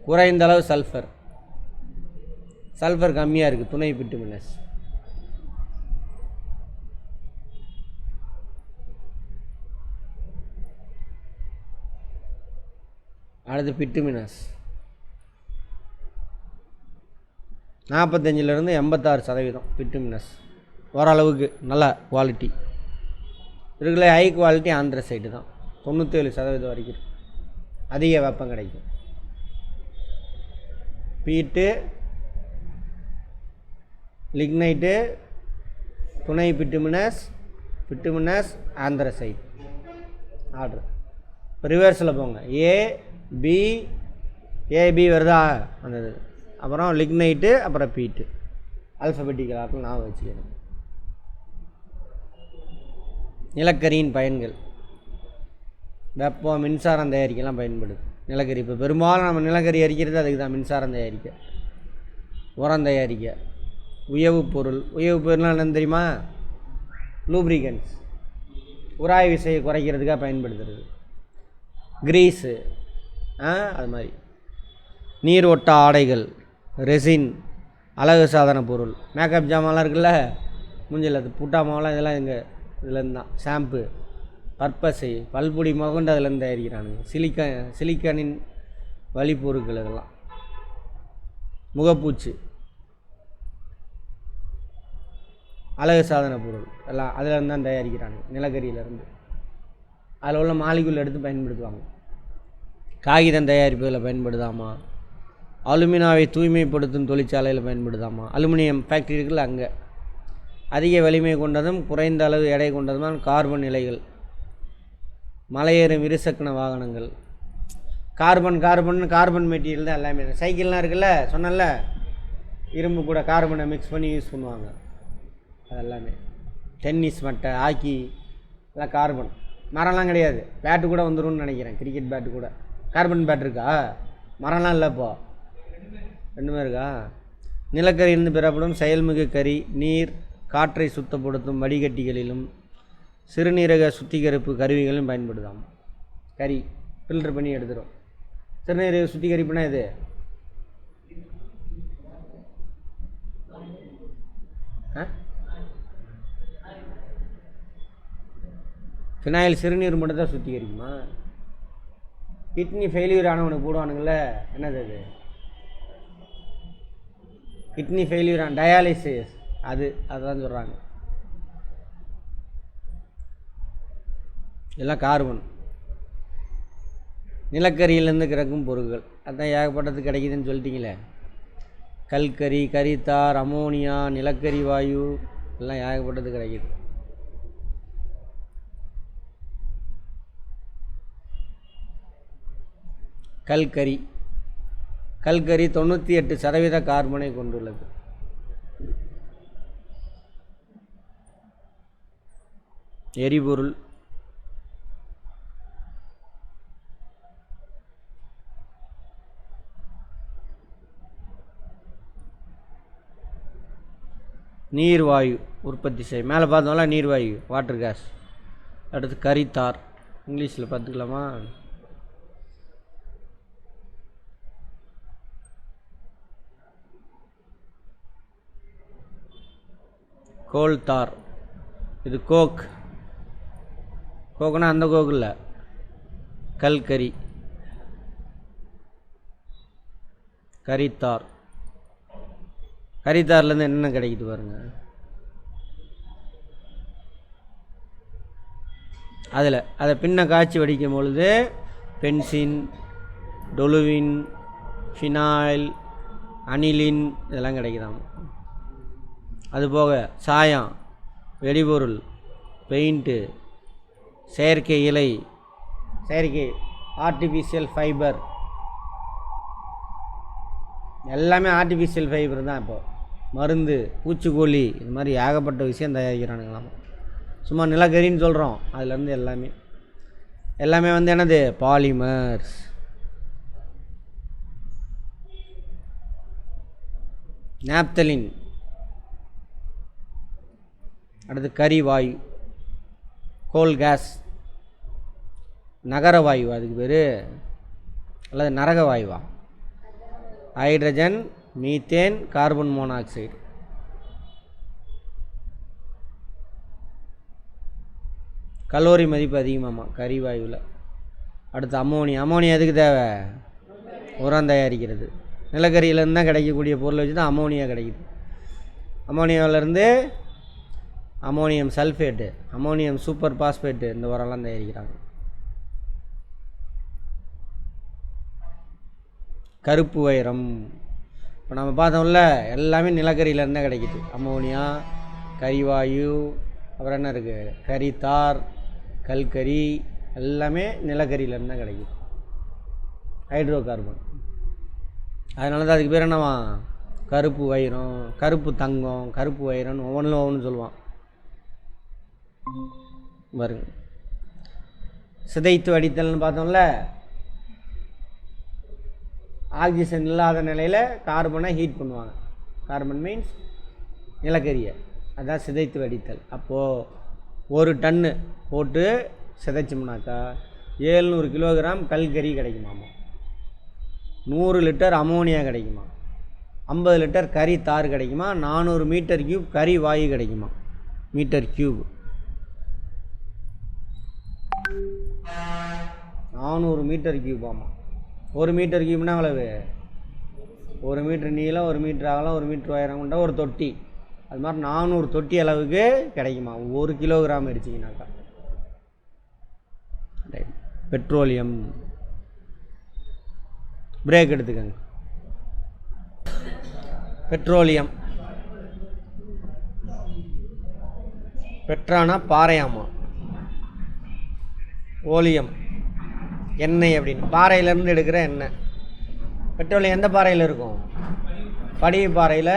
குறைந்த அளவு சல்ஃபர் கம்மியாக இருக்குது துணை பிட்டுமினஸ். அடுத்து பிட்டுமினஸ் 45-86% பிட்டுமினஸ். ஓரளவுக்கு நல்ல குவாலிட்டி இருக்குல்ல. ஹை குவாலிட்டி ஆந்திரசைட்டு தான் 97% வரைக்கும் இருக்குது. அதிக வெப்பம் கிடைக்கும். பீட்டு, லிக்னைட்டு, துணை பிட்டுமினஸ், ஆந்திரசைட். ஆர்டர் இப்போ ரிவர்ஸில் போங்க. ஏபி வருதா அந்த இது, அப்புறம் லிக்னைட்டு, அப்புறம் பீட்டு. ஆல்ஃபபெட்டிக்கலாக நான் வச்சுக்கணும். நிலக்கரியின் பயன்கள். வெப்பம், மின்சாரம் தயாரிக்கலாம் பயன்படுது நிலக்கரி. இப்போ பெரும்பாலும் நம்ம நிலக்கரி அரிக்கிறது அதுக்கு தான், மின்சாரம் தயாரிக்க, உரம் தயாரிக்க. உயவு பொருள்லாம் என்னன்னு தெரியுமா? லூப்ரிகன்ஸ், உராய் விசையை குறைக்கிறதுக்காக பயன்படுத்துறது. கிரீஸு, அது மாதிரி. நீர் ஒட்ட ஆடைகள், ரெசின், அழகு சாதன பொருள், மேக்கப் ஜாமான்லாம் இருக்குல்ல, மூஞ்சில் அது புட்டா மாவெல்லாம், இதெல்லாம் இதுலேருந்து தான். ஷாம்பு, பற்பசை, பல்பொடி முதற்கொண்டு அதுலேருந்து தயாரிக்கிறானுங்க. சிலிக்கானின் வழிப்பொருட்கள் இதெல்லாம். முகப்பூச்சு, அழகு சாதன பொருள் எல்லாம் அதிலேருந்து தான் தயாரிக்கிறாங்க, நிலக்கரியிலேருந்து. அதில் உள்ள மாலிகுல் எடுத்து பயன்படுத்துவாங்க. காகிதம் தயாரிப்பதில் பயன்படுதாமா, அலுமினாவை தூய்மைப்படுத்தும் தொழிற்சாலையில் பயன்படுதாமா. அலுமினியம் ஃபேக்ட்ரி இருக்குல்ல, அங்கே அதிக வலிமை கொண்டதும் குறைந்த அளவு எடை கொண்டதும் கார்பன் நிலைகள். மலையேறும் இருசக்கர வாகனங்கள் கார்பன் மெட்டீரியல் தான் எல்லாமே. சைக்கிள்லாம் இருக்குல்ல, சொன்னல, இரும்பு கூட கார்பனை மிக்ஸ் பண்ணி யூஸ் பண்ணுவாங்க. அதெல்லாமே டென்னிஸ் மட்டை, ஹாக்கி எல்லாம் கார்பன். மரம்லாம் கிடையாது. பேட்டு கூட வந்துடும்னு நினைக்கிறேன், கிரிக்கெட் பேட்டு கூட கார்பன் பேட் இருக்கா? மரம்லாம் இல்லை இப்போ, ரெண்டுமே இருக்கா? நிலக்கரியிலிருந்து பெறப்படும் செயல்மிகு கரி நீர் காற்றை சுத்தப்படுத்தும் வடிகட்டிகளிலும் சிறுநீரக சுத்திகரிப்பு கருவிகளும் பயன்படுதாம். கரி ஃபில்டர் பண்ணி எடுத்துடும். சிறுநீரக சுத்திகரிப்புனா இது ஃபினாயில் சிறுநீர் மட்டும் தான் சுத்திகரிக்குமா? கிட்னி ஃபெயிலியர் ஆனவனுக்கு போடுவானுங்கள, என்னது அது? கிட்னி ஃபெயிலியர் ஆன டயாலிசிஸ், அதுதான் சொல்கிறாங்க. எல்லாம் கார்பன். நிலக்கரியிலேருந்து கிடக்கும் பொருட்கள் அதுதான் ஏகப்பட்டது கிடைக்குதுன்னு சொல்லிட்டீங்களே. கல்கரி, கரித்தார், அமோனியா, நிலக்கரி வாயு எல்லாம் ஏகப்பட்டது கிடைக்குது. கல்கரி 98% கார்பனை கொண்டுள்ளது. எரிபொருள் நீர்வாயு உற்பத்தி செய்யும். மேலே பார்த்தோம்ல நீர்வாயு, வாட்டர் கேஸ். அடுத்து கரித்தார், இங்கிலீஷில் பார்த்துக்கலாமா? கோல்தார், இது கோக்குனா அந்த கோக்கு இல்லை, கல்கரி. கரித்தார், கரித்தார்லேருந்து என்னென்ன கிடைக்குது பாருங்க. அதை பின்ன காய்ச்சி வடிக்கும் பொழுது பென்சின், டொலுவின், ஃபினாயில், அனிலின் இதெல்லாம் கிடைக்குதாம். அதுபோக சாயம், வெடிபொருள், பெயிண்ட்டு, செயற்கை இலை, செயற்கை ஆர்டிஃபிஷியல் ஃபைபர் எல்லாமே ஆர்டிஃபிஷியல் ஃபைபர் தான். இப்போ மருந்து, பூச்சிக்கொல்லி, இது மாதிரி ஏகப்பட்ட விஷயம் தயாரிக்கிறானுங்களாம். சும்மா நிலக்கரின்னு சொல்கிறோம், அதுலேருந்து எல்லாமே வந்து என்னது? பாலிமர்ஸ். நாப்தலின். அடுத்து கரிவாயு, கோல் கேஸ், நகரவாயு அதுக்கு பேர், அல்லது நரகவாயுவா? Hydrogen, methane, carbon monoxide. Calorie மதிப்பு அதிகமாமா கரிவாயுவில். அடுத்து அமோனியா எதுக்கு தேவை? உரம் தயாரிக்கிறது. நிலக்கரியிலேருந்து தான் கிடைக்கக்கூடிய பொருளை வச்சு தான் அமோனியா கிடைக்குது. அமோனியாவிலேருந்து ammonium sulphate, ammonium superphosphate, இந்த உரம்லாம் தயாரிக்கிறாங்க. கருப்பு வைரம் இப்போ நம்ம பார்த்தோம்ல, எல்லாமே நிலக்கரியிலேருந்து தான் கிடைக்குது. அமோனியா, கரிவாயு, அப்புறம் என்ன இருக்குது? கரித்தார், கல்கரி எல்லாமே நிலக்கரியிலேருந்து தான் கிடைக்குது. Hydro carbon. அதனால தான் அதுக்கு பேர் என்னவா? கருப்பு வைரம், கருப்பு தங்கம், கருப்பு வைரம்னு ஒவ்வொன்று சொல்லுவான் பாருங்க. சிதைத்து வடித்தல்னு பார்த்தோம்ல, ஆக்சிஜன் இல்லாத நிலையில் கார்பனை ஹீட் பண்ணுவாங்க. கார்பன் மீன்ஸ் நிலக்கரியை, அதான் சிதைத்து வடித்தல். அப்போது 1 டன்னு போட்டு சிதைச்சோம்னாக்கா 700 கிலோகிராம் கல்கரி கிடைக்குமாமா, 100 லிட்டர் அமோனியா கிடைக்குமா, 50 லிட்டர் கரி தார் கிடைக்குமா, 400 மீட்டர் கியூப் கரி வாயு கிடைக்குமா. மீட்டர் கியூப் 400 மீட்டர் கியூப் ஆமாம். 1 மீட்டர் கியூப்னா அவ்வளவு 1 மீட்டர் நீளம் 1 மீட்டர் அகலம் 1 மீட்டர் உயரம் கொண்ட ஒரு தொட்டி. அது மாதிரி 400 தொட்டி அளவுக்கு கிடைக்குமா 1 கிலோகிராம் அடிச்சிங்கனாக்கா. பெட்ரோலியம். பிரேக் எடுத்துக்கங்க. பெட்ரோலியம் பெட்ரானா பாறையாமா, ஓலியம் எண்ணெய் அப்படின்னு பாறையிலேருந்து எடுக்கிற எண்ணெய். பெட்ரோலியம் எந்த பாறையில் இருக்கும்? படிவு பாறையில்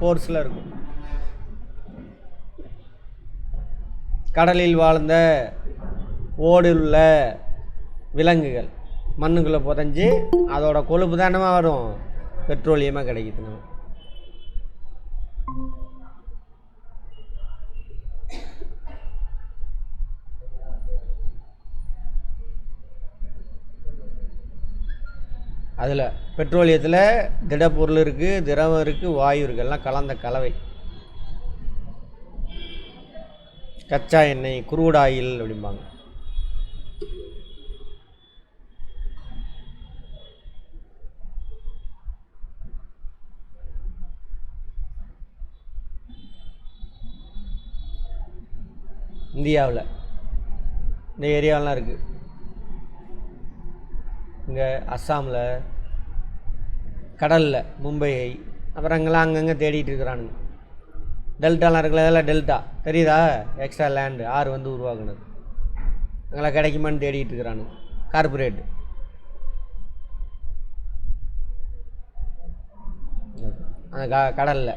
போர்ஸில் இருக்கும். கடலில் வாழ்ந்த ஓடு உள்ள விலங்குகள் மண்ணுக்குள்ளே புதைஞ்சி அதோட கொழுப்பு தானமா வரும், பெட்ரோலியமாக கிடைக்குது. நம்ம அதில் பெட்ரோலியத்தில் திடப்பொருள் இருக்குது, திரவம் இருக்குது, வாயு இருக்குது, எல்லாம் கலந்த கலவை. கச்சா எண்ணெய், குரூட் ஆயில் அப்படிம்பாங்க. இந்தியாவில் இந்த ஏரியாவெலாம் இருக்குது. இங்கே அஸ்ஸாமில் கடலில் மும்பை, அப்புறம் அங்கெல்லாம் அங்கங்கே தேடிட்டு இருக்கிறானுங்க. டெல்டாலாம் இருக்குல்ல, அதெல்லாம் டெல்டா தெரியுதா? எக்ஸ்ட்ரா லேண்டு ஆறு வந்து உருவாக்குனது. அங்கெல்லாம் கிடைக்குமான்னு தேடிட்டு இருக்கிறானுங்க கார்பரேட். அந்த கடலில்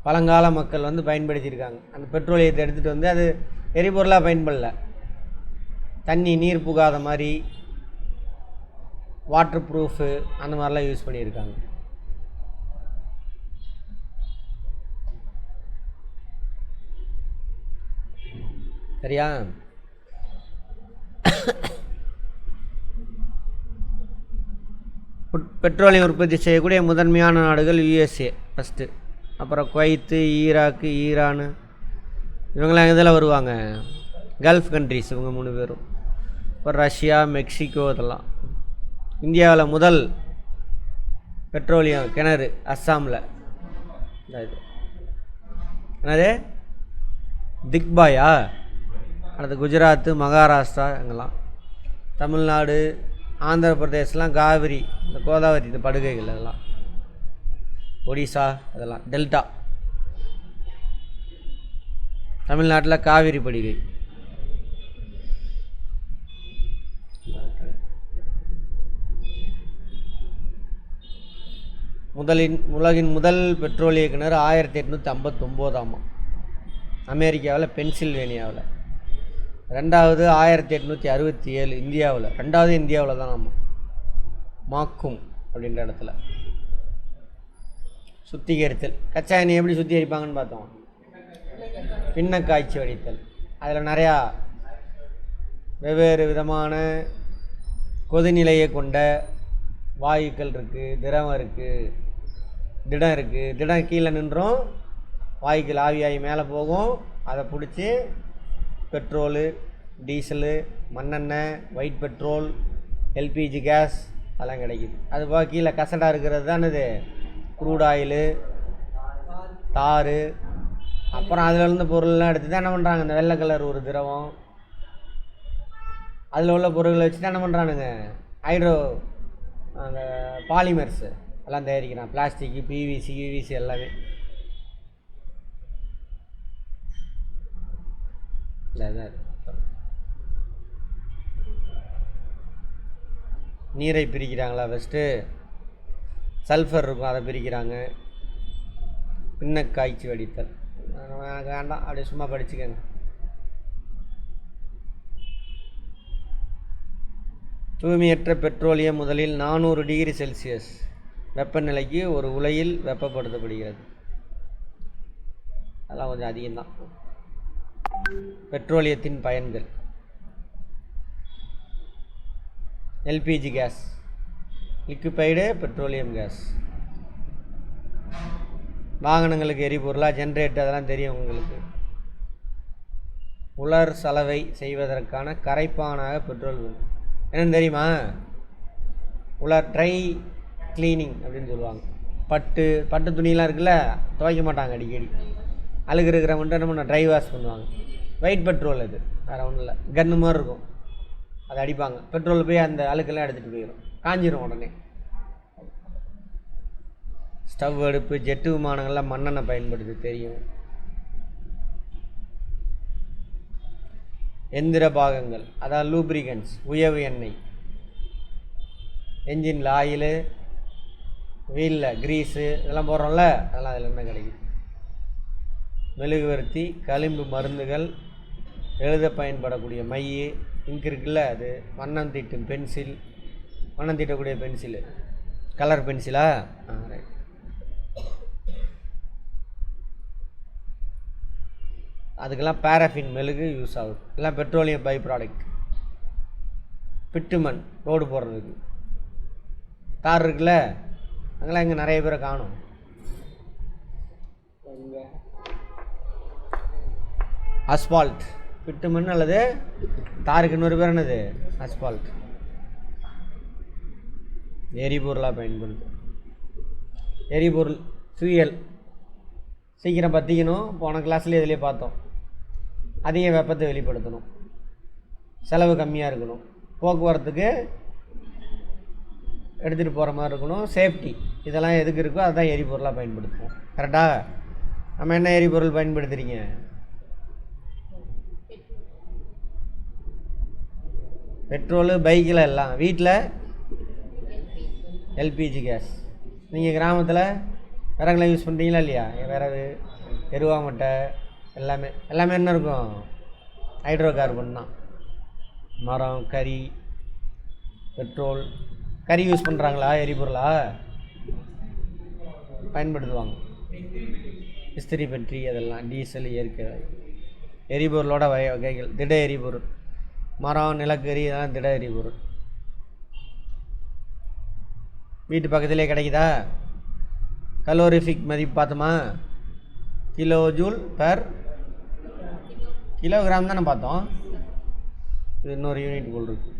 பழங்கால மக்கள் வந்து பயன்படுத்தியிருக்காங்க. அந்த பெட்ரோலியத்தை எடுத்துகிட்டு வந்து அது எரிபொருளாக பயன்படல, தண்ணி நீர் புகாத மாதிரி வாட்டர் ப்ரூஃபு அந்த மாதிரிலாம் யூஸ் பண்ணியிருக்காங்க. சரியா? பெட்ரோலியம் உற்பத்தி செய்யக்கூடிய முதன்மையான நாடுகள் USA ஃபஸ்ட்டு, அப்புறம் குவைத்து, ஈராக்கு, ஈரானு, இவங்களாம் இதில் வருவாங்க. கல்ஃப் கண்ட்ரிஸ் இவங்க 3 பேரும். அப்புறம் ரஷ்யா, மெக்சிகோ, இதெல்லாம். இந்தியாவில் முதல் பெட்ரோலியம் கிணறு அஸ்ஸாமில். என்னது திக்பாயா? அடுத்து குஜராத்து, மகாராஷ்டிரா, இங்கெல்லாம். தமிழ்நாடு, ஆந்திர பிரதேசலாம் காவிரி, இந்த கோதாவரி, இந்த படுகைகள் அதெல்லாம். ஒடிசா அதெல்லாம் டெல்டா. தமிழ்நாட்டில் காவிரி படுகை. உலகின் முதல் பெட்ரோலிய கிணறு 1859 அமெரிக்காவில் பென்சில்வேனியாவில். ரெண்டாவது 1867 இந்தியாவில். ரெண்டாவது இந்தியாவில் தான் நம்ம மாக்கும் அப்படின்ற இடத்துல. சுத்திகரித்தல், கச்சா எண்ணெய் எப்படி சுத்திகரிப்பாங்கன்னு பார்த்தோம். பின்ன காய்ச்சி வடித்தல். அதில் நிறையா வெவ்வேறு விதமான கொதிநிலையை கொண்ட வாயுக்கள் இருக்குது, திரவம் இருக்குது, திடம் இருக்குது. திடம் கீழே நின்றும், வாயுக்கள் ஆவியாகி மேலே போகும். அதை பிடிச்சி பெட்ரோலு, டீசலு, மண்ணெண்ணெய், ஒயிட் பெட்ரோல், எல்பிஜி கேஸ் அதெல்லாம் கிடைக்குது. அது போக கீழே கசடாக இருக்கிறது தான் இது குரூட் ஆயிலு, தார். அப்புறம் அதில் இருந்த பொருள்லாம் எடுத்து தான் என்ன பண்ணுறாங்க, இந்த வெள்ளை கலர் ஒரு திரவம், அதில் உள்ள பொருட்களை வச்சு தான் என்ன பண்ணுறானுங்க ஹைட்ரோ அந்த பாலிமர்ஸு எல்லாம் தயாரிக்கிறான். பிளாஸ்டிக்கு, பிவிசி, யூவிசி எல்லாமே. நீரை பிரிக்கிறாங்களா? ஃபஸ்ட்டு சல்ஃபர் இருக்கும், அதை பிரிக்கிறாங்க. பின்ன காய்ச்சி வடித்தல் எனக்கு வேண்டாம், அப்படியே சும்மா படிச்சுக்கங்க. தூய்மையற்ற பெட்ரோலியம் முதலில் 400 டிகிரி செல்சியஸ் வெப்பநிலைக்கு ஒரு உலையில் வெப்பப்படுத்தப்படுகிறது. அதெல்லாம் கொஞ்சம் அதிகம்தான். பெட்ரோலியத்தின் பயன்கள்: LPG gas, liquefied petroleum gas. வாகனங்களுக்கு எரிபொருளாக ஜென்ரேட்டர் அதெல்லாம் தெரியும் உங்களுக்கு. உலர் சலவை செய்வதற்கான கரைப்பானாக பெட்ரோல் வேணும். என்னென்னு தெரியுமா? உலர் ட்ரை கிளீனிங் அப்படின்னு சொல்லுவாங்க. பட்டு துணியெலாம் இருக்குல்ல, துவைக்க மாட்டாங்க அடிக்கடி. அழுகு இருக்கிற மட்டும் என்ன பண்ண ட்ரை வாஷ் பண்ணுவாங்க. ஒயிட் பெட்ரோல் அது, வேறு ஒன்றும் இல்லை, கன்று மாதிரி இருக்கும், அதை அடிப்பாங்க. பெட்ரோல் போய் அந்த அழுக்கெல்லாம் எடுத்துகிட்டு போயிடும், காஞ்சிடும் உடனே. ஸ்டவ் அடுப்பு ஜெட்டு விமானங்கள்லாம் மண்ணெண்ணெய் பயன்படுத்தி தெரியும். எந்திர பாகங்கள் அதாவது லூப்ரிகன்ஸ், உயவு எண்ணெய், என்ஜினில் ஆயிலு, வீலில் க்ரீஸு இதெல்லாம் போடுறோம்ல, அதெல்லாம் அதில் என்ன கிடைக்குது. மெழுகுவர்த்தி, களிம்பு மருந்துகள், எழுத பயன்படக்கூடிய மை, இங்க் இருக்குல்ல அது, வண்ணம் தீட்டும் பென்சில், வண்ணம் தீட்டக்கூடிய பென்சிலு, கலர் பென்சிலா, ரைட். அதுக்கெல்லாம் பேராஃபின் மெழுகு யூஸ் ஆகுது, எல்லாம் பெட்ரோலியம் பை ப்ராடக்ட். பிட்டுமண் ரோடு போடுறதுக்கு, தார் இருக்குல்ல, அங்கெல்லாம் இங்கே நிறைய பேரை காணும். அஸ்பால்ட், பிட்டுமண் அல்லது தாருக்கு இன்னொரு பேர் என்னது, அஸ்பால்ட். எரிபொருளாக பயன்படுது. எரிபொருள் ஃபியூயல் சீக்கிரம் பற்றிக்கணும். போன கிளாஸ்லேயே இதிலே பார்த்தோம். அதிக வெப்பத்தை வெளிப்படுத்தணும், செலவு கம்மியாக இருக்கணும், போக்குவரத்துக்கு எடுத்துகிட்டு போகிற மாதிரி இருக்கணும், சேஃப்டி, இதெல்லாம் எதுக்கு இருக்கோ அதுதான் எரிபொருளாக பயன்படுத்துவோம். கரெக்டாக? நம்ம என்ன எரிபொருள் பயன்படுத்துகிறீங்க? பெட்ரோலு, பைக்கில் எல்லாம். வீட்டில் எல்பிஜி கேஸ். நீங்கள் கிராமத்தில் விறகுலாம் யூஸ் பண்ணுறீங்களா இல்லையா? விறகு, எருவாமட்டை, எல்லாமே என்ன இருக்கும்? ஹைட்ரோ கார்பன் தான். மரம், கறி, பெட்ரோல். கறி யூஸ் பண்ணுறாங்களா எரிபொருளா? பயன்படுத்துவாங்க. இஸ்திரி பெட்ரி அதெல்லாம், டீசல், இயற்கை எரிபொருளோட வகைகள். திட எரிபொருள், மரம், நிலக்கரி, இதெல்லாம் திட எரிபொருள். வீட்டு பக்கத்திலே கிடைக்குதா? கலோரிஃபிக் மதிப்பு பார்த்தோமா? கிலோ ஜூல் பெர் கிலோகிராம் தானே பார்த்தோம். இது இன்னொரு யூனிட் போல் இருக்கு.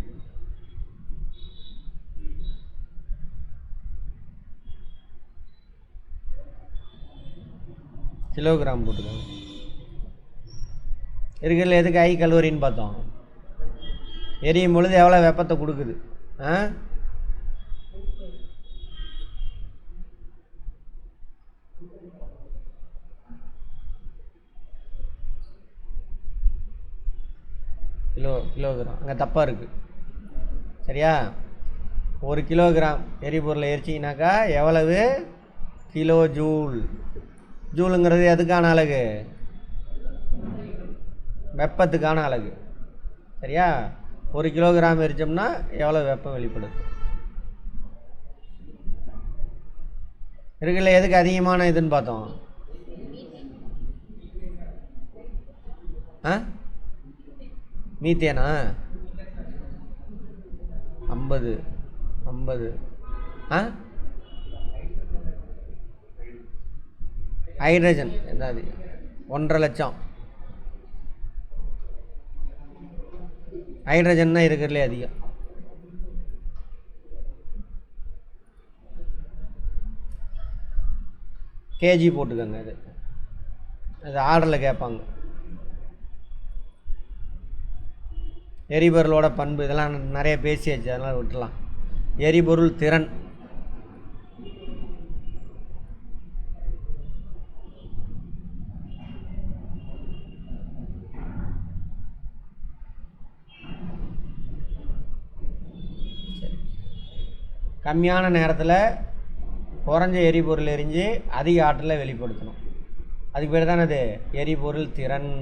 கிலோகிராம் போட்டுக்கோங்க. இருக்கிறதுல எதுக்கு ஹை கலோரின்னு பார்த்தோம்? எரியும் பொழுது எவ்வளோ வெப்பத்தை கொடுக்குது. கிலோகிராம் அங்கே தப்பாக இருக்குது. சரியா? 1 கிலோகிராம் எரிபொருளை எரிச்சிங்கனாக்கா எவ்வளவு கிலோ ஜூல். ஜூலுங்கிறது எதுக்கான அலகு? வெப்பத்துக்கான அலகு. சரியா? 1 கிலோகிராம் எரிச்சோம்னா எவ்வளோ வெப்பம் வெளிப்படுது. இருக்குல்ல, எதுக்கு அதிகமான இதுன்னு பார்த்தோம்? மீத்தேனா? 50 ஹைட்ரஜன் என்னது? 1.5 லட்சம் ஹைட்ரஜன் தான் இருக்கிறதுலே அதிகம். கேஜி போட்டுக்கோங்க. அது ஆர்டரில் கேட்பாங்க. எரிபொருளோட பண்பு இதெல்லாம் நிறைய பேசியாச்சு, அதனால் விட்டுலாம். எரிபொருள் திறன். கம்மியான நேரத்தில் குறைஞ்ச எரிபொருள் எரிஞ்சு அதிக ஆற்றலை வெளிப்படுத்தணும். அதுக்கு பேர் தானே அது எரிபொருள் திறன்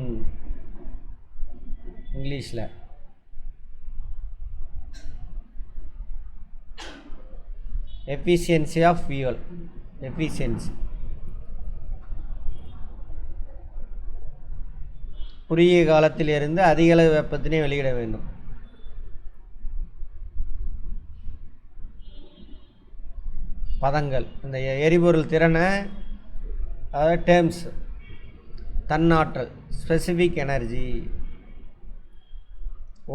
இங்கிலீஷில். Efficiency of fuel. எஃபிஷியன்சி குறுகிய காலத்தில் இருந்து அதிக அளவு வெப்பத்தினை வெளியிட வேண்டும். பதங்கள். இந்த எரிபொருள் திறனை அதாவது டேர்ம்ஸ். தன்னாற்றல் specific energy.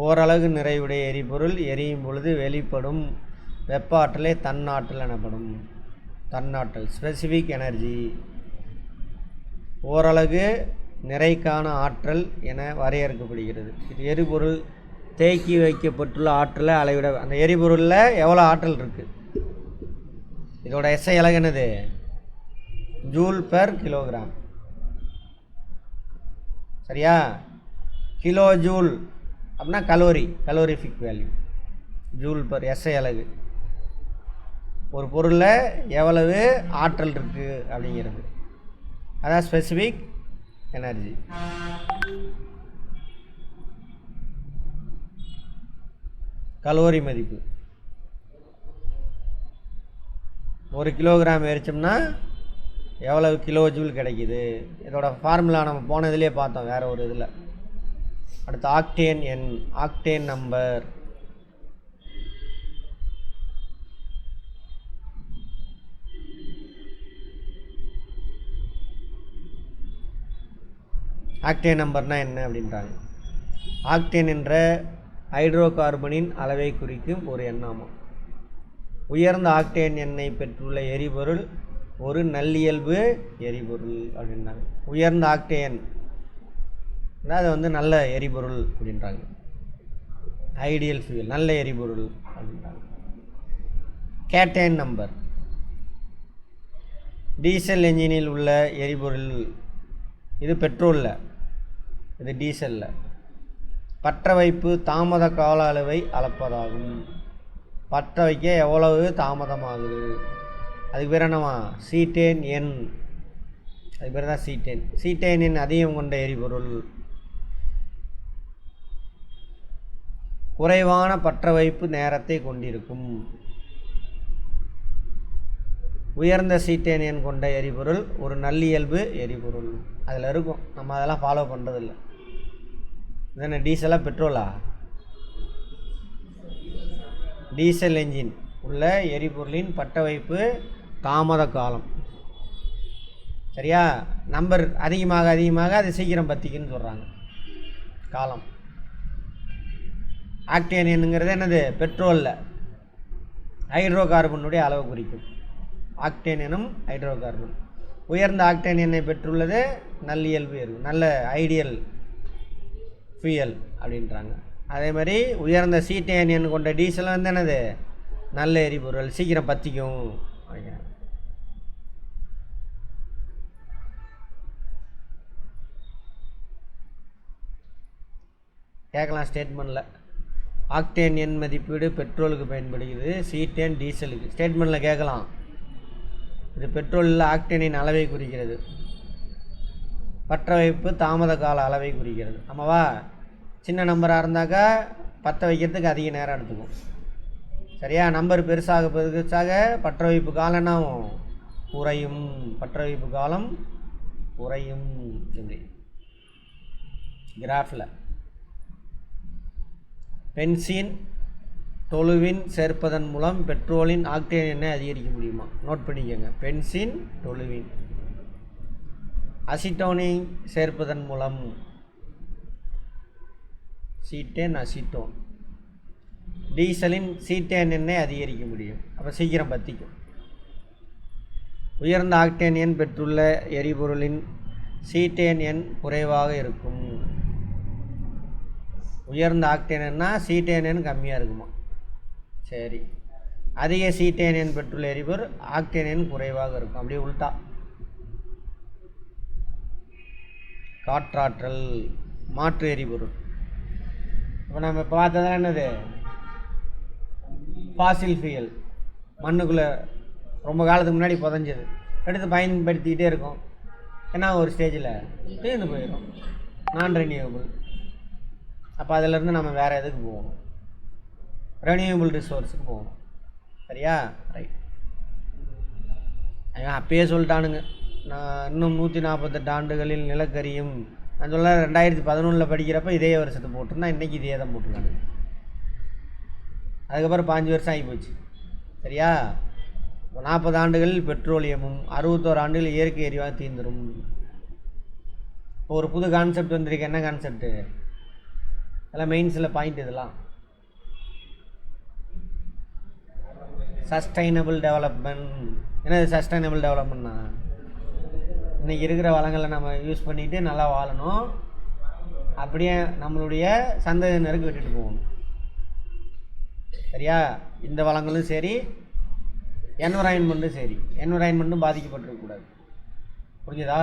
ஓரலகு நிறைவுடைய எரிபொருள் எரியும் பொழுது வெளிப்படும் வெப்ப ஆற்றலே தன்னாற்றல் எனப்படும். தன்னாற்றல் ஸ்பெசிஃபிக் எனர்ஜி. ஓரலகு நிறைக்கான ஆற்றல் என வரையறுக்கப்படுகிறது. இது எரிபொருள் தேக்கி வைக்கப்பட்டுள்ள ஆற்றலை அளவிட. அந்த எரிபொருளில் எவ்வளோ ஆற்றல் இருக்குது, இதோட எஸ்ஐ அலகு என்னது? Joule per kilogram. சரியா? கிலோ ஜூல் அப்படின்னா calorific value. Joule per SI அலகு. ஒரு பொருளில் எவ்வளவு ஆற்றல் இருக்குது அப்படிங்கிறது, அதான் ஸ்பெசிஃபிக் எனர்ஜி. கலோரி மதிப்பு. 1 கிலோகிராம் எரிச்சோம்னா எவ்வளவு கிலோ ஜூல் கிடைக்குது. இதோட ஃபார்முலா நம்ம போனதுலேயே பார்த்தோம் வேறு ஒரு இதில். அடுத்து ஆக்டேன் எண், ஆக்டேன் நம்பர். ஆக்டேன் நம்பர்னால் என்ன அப்படின்றாங்க. ஆக்டேன் என்ற ஹைட்ரோ கார்பனின் அளவை குறிக்கும் ஒரு எண்ணாகும். உயர்ந்த ஆக்டேன் எண்ணெய் பெற்றுள்ள எரிபொருள் ஒரு நல்லியல்பு எரிபொருள் அப்படின்றாங்க. உயர்ந்த ஆக்டேன் அது நல்ல எரிபொருள் அப்படின்றாங்க. ஐடியல் ஃபியூயல், நல்ல எரிபொருள் அப்படின்றாங்க. கேட்டேன் நம்பர். டீசல் என்ஜினில் உள்ள எரிபொருள், இது பெட்ரோலில், இது டீசலில். பற்ற வைப்பு தாமத கால அளவை அளப்பதாகும். பற்ற வைக்க எவ்வளவு தாமதமாகுது, அதுக்கு பேர் என்னவா? சீட்டேன் எண். அதுக்கு பேர் தான் சீட்டேன். சீட்டேன் எண் அதிகம் கொண்ட எரிபொருள் குறைவான பற்ற வைப்பு நேரத்தை கொண்டிருக்கும். உயர்ந்த சீட்டேன் எண் கொண்ட எரிபொருள் ஒரு நல்லியல்பு எரிபொருள். அதில் இருக்கும், நம்ம அதெல்லாம் ஃபாலோ பண்ணுறதில்ல. இதுதானே டீசலா பெட்ரோலா? டீசல் என்ஜின் உள்ள எரிபொருளின் பற்ற வைப்பு தாமத காலம். சரியா? நம்பர் அதிகமாக அதிகமாக அது சீக்கிரம் பற்றிக்குன்னு சொல்கிறாங்க காலம். ஆக்டேன் எண்ணுங்கிறது என்னது? பெட்ரோலில் ஹைட்ரோ கார்பனுடைய அளவு குறிக்கும். ஆக்டேன் எனும் ஹைட்ரோ கார்பன். உயர்ந்த ஆக்டேன் எண்ணெய் பெற்றுள்ளது நல்லியல்பு எரிபொருள், நல்ல ஐடியல் ஃபியூயல் அப்படின்றாங்க. அதே மாதிரி உயர்ந்த சீட்டேன் எண் கொண்ட டீசல் என்னது? நல்ல எரிபொருள், சீக்கிரம் பற்றிக்கும். கேட்கலாம் ஸ்டேட்மெண்ட்டில். ஆக்டேன் எண் மதிப்பீடு பெட்ரோலுக்கு பயன்படுகிறது, சீட்டேன் டீசலுக்கு. ஸ்டேட்மெண்ட்டில் கேட்கலாம். இது பெட்ரோலில் ஆக்டேனின் அளவை குறிக்கிறது, பற்ற வைப்பு தாமத கால அளவை குறிக்கிறது. ஆமாவா? சின்ன நம்பராக இருந்தாக்கா பற்ற வைக்கிறதுக்கு அதிக நேரம் எடுத்துக்கும். சரியா? நம்பர் பெருசாக பெருசாக பற்ற வைப்பு காலம் என்ன குறையும். பற்ற வைப்பு காலம் குறையும். இப்படி கிராஃபில் பென்சீன் டொலுவின் சேர்ப்பதன் மூலம் பெட்ரோலின் ஆக்டேன் எண்ணை அதிகரிக்க முடியுமா? நோட் பண்ணிக்கோங்க. Benzene toluene. அசிட்டோனை சேர்ப்பதன் மூலம், சீட்டேன் அசிட்டோன், டீசலின் சீட்டேன் எண்ணை அதிகரிக்க முடியும். அப்போ சீக்கிரம் பற்றிக்கும். உயர்ந்த ஆக்டேன் எண் பெற்றுள்ள எரிபொருளின் சீட்டேன் எண் குறைவாக இருக்கும். உயர்ந்த ஆக்டேன் எண்ணா சீட்டேன் எண் கம்மியாக இருக்குமா? சரி. அதிக சீட்டேன் எண் பெற்றுள்ள எரிபொருள் ஆக்டேன் எண் குறைவாக இருக்கும். அப்படியே உள்டா. காற்றாற்றல் மாற்று எரிபொருள். இப்போ நம்ம பார்த்ததெல்லாம் என்னது? ஃபாசில் ஃபியூயல், மண்ணுக்குள்ளே ரொம்ப காலத்துக்கு முன்னாடி புதஞ்சது, எடுத்து பயன்படுத்திக்கிட்டே இருக்கும். ஏன்னா ஒரு ஸ்டேஜில் தீர்ந்து போயிடும், நான் ரெனியூவபிள். அப்போ அதிலேருந்து நம்ம வேறு எதுக்கு போகணும்? ரெனியூவபிள் ரிசோர்ஸுக்கு போகணும். சரியா? ரைட். அப்பயே சொல்லிட்டானுங்க, நான் இன்னும் 148 ஆண்டுகளில் நிலக்கரியும். நான் சொல்ல 2011 படிக்கிறப்ப இதே வருஷத்தை போட்டிருந்தா இன்றைக்கி இதே தான் போட்டிருக்கானுங்க. அதுக்கப்புறம் 5 வருஷம் ஆகி போச்சு. சரியா? 40 ஆண்டுகளில் பெட்ரோலியமும் 61 ஆண்டுகளில் இயற்கை எரிவாயு தீர்ந்துடும். இப்போ ஒரு புது கான்செப்ட் வந்திருக்கு. என்ன கான்செப்ட்டு? இதெல்லாம் மெயின்ஸில் பாயிண்ட். இதெல்லாம் சஸ்டைனபிள் டெவலப்மெண்ட். என்னது சஸ்டைனபிள் டெவலப்மெண்ட்னா? இன்றைக்கி இருக்கிற வளங்களை நம்ம யூஸ் பண்ணிவிட்டு நல்லா வாழணும், அப்படியே நம்மளுடைய சந்ததியினருக்கு விட்டுட்டு போகணும். சரியா? இந்த வளங்களும் சரி, என்விரான்மெண்ட்டும் சரி. என்விரான்மெண்ட்டும் பாதிக்கப்பட்டிருக்கக்கூடாது. புரிஞ்சுதா?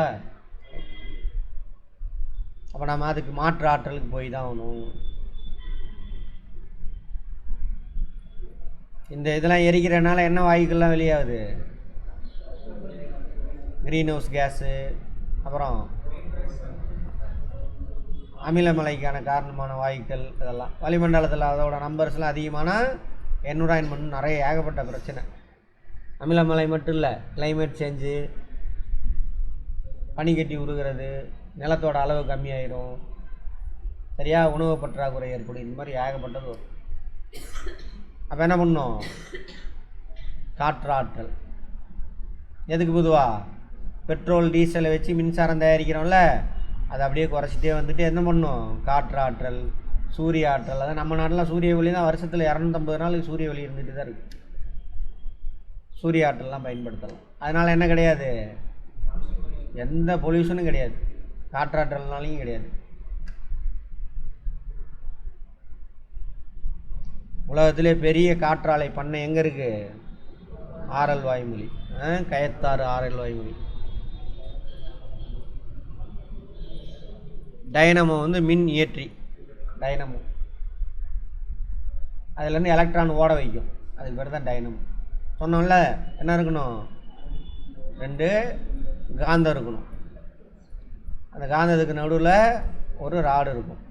அப்போ நம்ம அதுக்கு மாற்று ஆற்றலுக்கு போய் தான் ஆகணும். இந்த இதெல்லாம் எரிக்கிறனால என்ன வாயுக்கள்லாம் வெளியாகுது? க்ரீன் ஹவுஸ் கேஸு, அப்புறம் அமிலமலைக்கான காரணமான வாயுக்கள், இதெல்லாம் வளிமண்டலத்தில் அதோட நம்பர்ஸ்லாம் அதிகமான என்விரான்மெண்ட் நிறைய ஏகப்பட்ட பிரச்சனை. அமிலமலை மட்டும் இல்லை, கிளைமேட் சேஞ்சு, பனிக்கட்டி உருகிறது, நிலத்தோட அளவு கம்மியாயிரும், சரியா? உணவு பற்றாக்குறை ஏற்படும். இந்த மாதிரி ஏகப்பட்டது வரும். அப்போ என்ன பண்ணணும்? காற்றாற்றல். எதுக்கு பொதுவாக பெட்ரோல் டீசலை வச்சு மின்சாரம் தயாரிக்கிறோம்ல, அதை அப்படியே குறைச்சிட்டே வந்துட்டு என்ன பண்ணணும்? காற்றாற்றல், சூரிய ஆற்றல். அதான் நம்ம நாட்டில் சூரிய ஒளி தான் வருஷத்தில் 250 நாளுக்கு சூரிய ஒளி இருந்துட்டு தான் இருக்குது. சூரிய ஆற்றல்லாம் பயன்படுத்தலாம். அதனால் என்ன கிடையாது? எந்த பொல்யூஷனும் கிடையாது, காற்றாற்றல்னாலையும் கிடையாது. உலகத்திலே பெரிய காற்றாலை பண்ணை எங்கே இருக்குது? ஆரல் வாய்மொழி, கயத்தாறு ஆரல் வாய்மொழி. டைனமோ வந்து மின் இயற்றி, டைனமோ அதுலேருந்து எலக்ட்ரான் ஓட வைக்கும். அதுக்கு பேர் தான் டைனமோ. சொன்னோம்ல, என்ன இருக்கணும்? 2 காந்தம் இருக்கணும். அந்த காந்தத்துக்கு நடுவில் ஒரு ராடு இருக்கும்.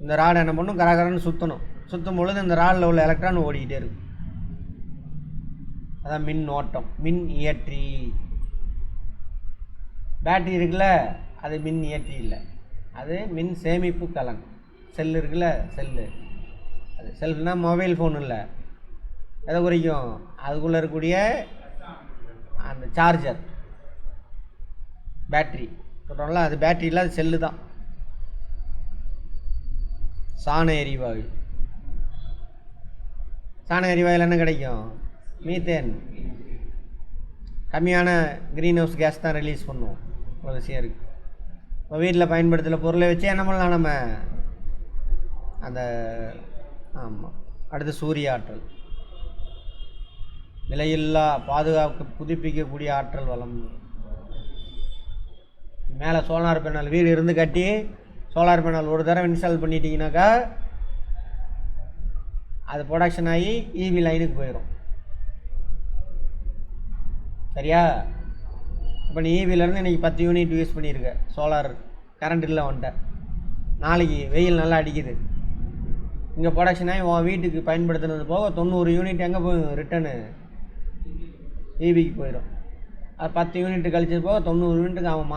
இந்த ராடு என்ன பண்ணும்? கரகரன்னு சுற்றணும். சுற்றும் பொழுது இந்த ராடில் உள்ள எலக்ட்ரான் ஓடிக்கிட்டே இருக்கும். அதான் மின் ஓட்டம், மின் இயற்றி. பேட்டரி இருக்குல்ல, அது மின் இயற்றி இல்லை, அது மின் சேமிப்பு கலன். செல் இருக்குல்ல, செல்லு, அது செல்ஃப்னால் மொபைல் ஃபோன் இல்லை. எதை குறிக்கும்? அதுக்குள்ளே இருக்கக்கூடிய அந்த சார்ஜர், பேட்ரி சொல்கிறோம்ல, அது பேட்ரி இல்லை, அது செல்லு தான். சாண எரிவாயு. சாண எரிவாயில் என்ன கிடைக்கும்? மீத்தேன். கம்மியான க்ரீன் ஹவுஸ் கேஸ் தான் ரிலீஸ் பண்ணுவோம். ஒரு விஷயம் இருக்குது. இப்போ வீட்டில் பயன்படுத்துகிற பொருளை வச்சு என்ன பண்ணலாம் நம்ம? அந்த ஆமாம். அடுத்து சூரிய ஆற்றல். விலையில்லா பாதுகாப்பு புதுப்பிக்கக்கூடிய ஆற்றல் வளம். மேலே சோலார் பேனல் வீடு இருந்து கட்டி சோலார் பேனல் ஒரு தடவை இன்ஸ்டால் பண்ணிட்டீங்கன்னாக்கா அது ப்ரொடக்ஷன் ஆகி ஈவி லைனுக்கு போயிடும். சரியா? இப்போ நீ ஈவிலேருந்து இன்றைக்கி 10 யூனிட் யூஸ் பண்ணியிருக்க, சோலார் கரண்ட் இல்லை வந்துட்ட. நாளைக்கு வெயில் நல்லா அடிக்குது, இங்கே ப்ரொடக்ஷன் ஆகி உன் வீட்டுக்கு பயன்படுத்துனது போக 90 யூனிட் எங்கே போகும்? ரிட்டனு ஈவிக்கு போயிடும். அது 10 யூனிட் கழிச்சது போக 90 யூனிட்டுக்கு அவன்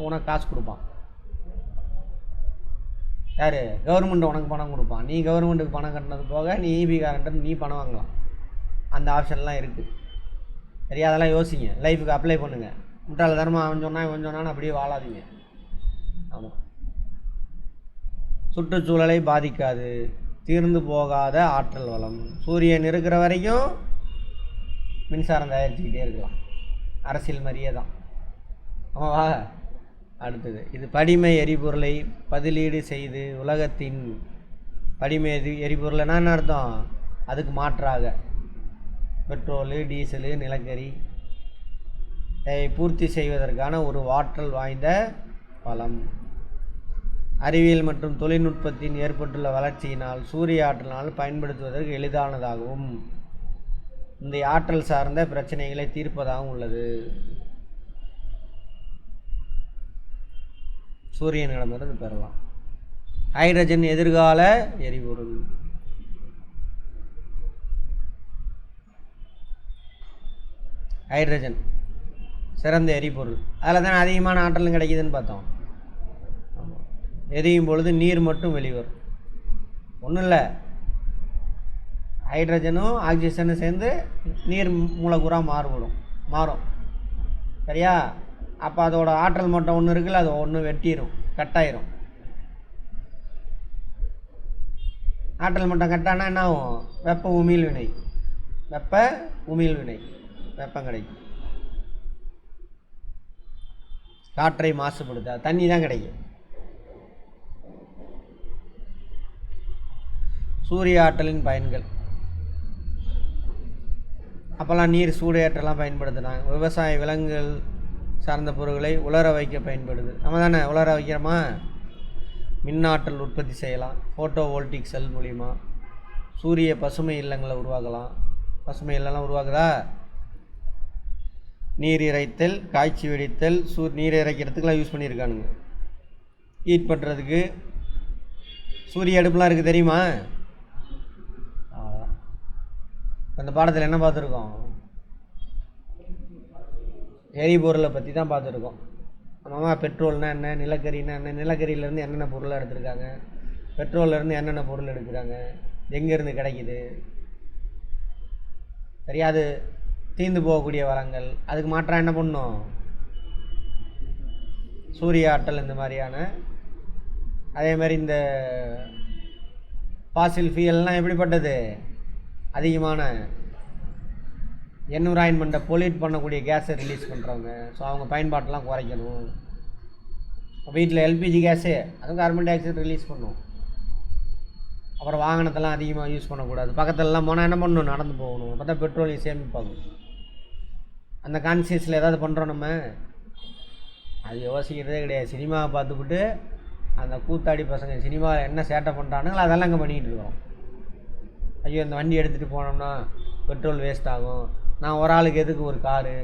உனக்கு காசு கொடுப்பான். யார்? கவர்மெண்ட் உனக்கு பணம் கொடுப்பான். நீ கவர்மெண்ட்டுக்கு பணம் கட்டினது போக நீ ஈபி காரண்ட்டு நீ பணம் வாங்கலாம். அந்த ஆப்ஷன்லாம் இருக்குது. சரியா? அதெல்லாம் யோசிங்க, லைஃபுக்கு அப்ளை பண்ணுங்கள். முட்டாள் தர்மம் அவன் சொன்னால் இவன் சொன்னான்னு அப்படியே வாழாதீங்க. ஆமாம். சுற்றுச்சூழலை பாதிக்காது, தீர்ந்து போகாத ஆற்றல் வளம். சூரியன் இருக்கிற வரைக்கும் மின்சாரம் தயாரிச்சுக்கிட்டே இருக்கலாம். அரசியல் மாதிரியே தான். ஆமாவா? அடுத்தது, இது படிமை எரிபொருளை பதிலீடு செய்து உலகத்தின் படிமை எரிபொருள்னா என்ன அர்த்தம்? அதுக்கு மாற்றாக பெட்ரோலு, டீசலு, நிலக்கரி பூர்த்தி செய்வதற்கான ஒரு ஆற்றல் வாய்ந்த வளம். அறிவியல் மற்றும் தொழில்நுட்பத்தின் ஏற்பட்டுள்ள வளர்ச்சியினால் சூரிய ஆற்றலினால் பயன்படுத்துவதற்கு எளிதானதாகவும் இந்த ஆற்றல் சார்ந்த பிரச்சனைகளை தீர்ப்பதாகவும் உள்ளது. சூரியனிடமிருந்து பெறலாம். ஹைட்ரஜன் எதிர்கால எரிபொருள். ஹைட்ரஜன் சிறந்த எரிபொருள். அதில் தான் அதிகமான ஆற்றலும் கிடைக்குதுன்னு பார்த்தோம். எரியும் பொழுது நீர் மட்டும் வெளிவரும். ஒன்றும் இல்லை, ஹைட்ரஜனும் ஆக்சிஜனும் சேர்ந்து நீர் மூலக்கூறாக மாறும். சரியா? அப்போ அதோட ஆற்றல் மட்டம் ஒன்று இருக்குல்ல, அது ஒன்று வெட்டிடும், கட்டாயிரும். ஆற்றல் மட்டம் கட்டானா என்ன ஆகும்? வெப்ப உமிழ் வினை, வெப்பம் கிடைக்கும். காற்றை மாசுபடுத்த தண்ணி தான் கிடைக்கும். சூரிய ஆற்றலின் பயன்கள். அப்போல்லாம் நீர் சூடேற்றலாம் பயன்படுத்தினாங்க. விவசாய விலங்குகள் சார்ந்த பொருட்களை உலர வைக்க பயன்படுது. நம்ம தானே உலர வைக்கிறோமா? மின்னாற்றல் உற்பத்தி செய்யலாம் ஃபோட்டோ வோல்டிக் செல் மூலிமா. சூரிய பசுமை இல்லங்களை உருவாக்கலாம். பசுமை இல்லெல்லாம் உருவாக்குதா? நீர் இறைத்தல், காய்ச்சி வெடித்தல், நீர் இறைக்கிறதுக்கெலாம் யூஸ் பண்ணியிருக்கானுங்க. ஹீட் பண்ணுறதுக்கு சூரிய அடுப்புலாம் இருக்குது, தெரியுமா? அந்த பாடத்தில் என்ன பார்த்துருக்கோம்? எரிபொருளை பற்றி தான் பார்த்துருக்கோம். ஆமாம்மா, பெட்ரோல்னால் என்ன, நிலக்கரின்னா என்ன, நிலக்கரியிலேருந்து என்னென்ன பொருளை எடுத்துருக்காங்க, பெட்ரோல்லேருந்து என்னென்ன பொருள் எடுக்கிறாங்க, எங்கேருந்து கிடைக்கிது, சரியாது? தீர்ந்து போகக்கூடிய வளங்கள். அதுக்கு மாற்றாக என்ன பண்ணணும்? சூரிய ஆற்றல் இந்த மாதிரியான. அதே மாதிரி இந்த ஃபாசில் ஃபியூயல்லாம் எப்படிப்பட்டது? அதிகமான என்விரான்மெண்ட்டை பொல்யூட் பண்ணக்கூடிய கேஸை ரிலீஸ் பண்ணுறவங்க. ஸோ அவங்க பயன்பாட்டெலாம் குறைக்கணும். வீட்டில் எல்பிஜி கேஸு, அதுவும் கார்பன் டை ஆக்சைடு ரிலீஸ் பண்ணும். அப்புறம் வாகனத்தெல்லாம் அதிகமாக யூஸ் பண்ணக்கூடாது. பக்கத்துலலாம் போனால் என்ன பண்ணணும்? நடந்து போகணும். அப்போ தான் பெட்ரோலையும் சேமிப்பாகும். அந்த கான்சியஸில் ஏதாவது பண்ணுறோம் நம்ம? அது யோசிக்கிறதே கிடையாது. சினிமாவை பார்த்துக்கிட்டு அந்த கூத்தாடி பசங்க சினிமாவில் என்ன சேட்டை பண்ணுறானுங்களோ அதெல்லாம் இங்கே பண்ணிகிட்டு இருக்கோம். ஐயோ, இந்த வண்டி எடுத்துகிட்டு போனோம்னா பெட்ரோல் வேஸ்ட் ஆகும், நான் ஒரு ஆளுக்கு எதுக்கு ஒரு காரு,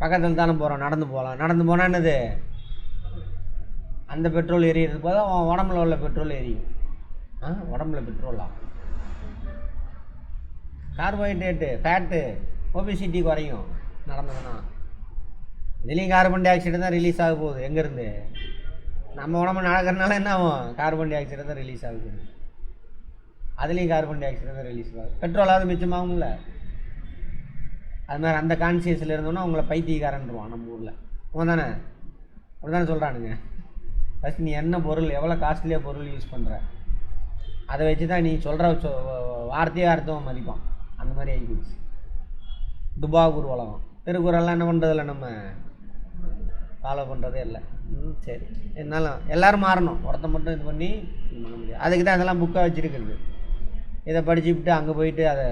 பக்கத்தில் தானே போகிறோம், நடந்து போகலாம். நடந்து போனால் என்னது? அந்த பெட்ரோல் எரியிறது போது உடம்புல உள்ள பெட்ரோல் எரியும். உடம்புல பெட்ரோலா? கார்போஹைட்ரேட்டு, ஃபேட்டு, ஒபிசிட்டி குறையும் நடந்ததுன்னா. இதுலேயும் கார்பன் டை ஆக்சைடு தான் ரிலீஸ் ஆக போகுது. எங்கேருந்து? நம்ம உடம்பு நடக்கிறதுனால என்ன ஆகும்? கார்பன் டை ஆக்சைடு தான் ரிலீஸ் ஆகுது. அதுலேயும் கார்பன் டை ஆக்சைடு தான் ரிலீஸ் ஆகுது. பெட்ரோலாவது மிச்சமாகும்ல. அது மாதிரி அந்த கான்சியஸில் இருந்தோன்னா உங்களை பைத்தியக்காரன்ருவான் நம்ம ஊரில். அவன் தானே அப்படி தானே சொல்கிறானுங்க. ஃபஸ்ட் நீ என்ன பொருள், எவ்வளோ காஸ்ட்லியாக பொருள் யூஸ் பண்ணுற, அதை வச்சு தான் நீ சொல்கிற வார்த்தையாக அர்த்தம் மதிப்பான். அந்த மாதிரி ஆகிடுச்சு துபாகூர் உலகம். திருக்குறள்லாம் என்ன பண்ணுறதில்ல, நம்ம ஃபாலோ பண்ணுறதே இல்லை. சரி, இருந்தாலும் எல்லோரும் மாறணும். ஒருத்த மட்டும் இது பண்ணி பண்ண முடியாது. அதுக்கு தான் அதெல்லாம் புக்காக வச்சுருக்குறது. இதை படிச்சுக்கிட்டு அங்கே போயிட்டு அதை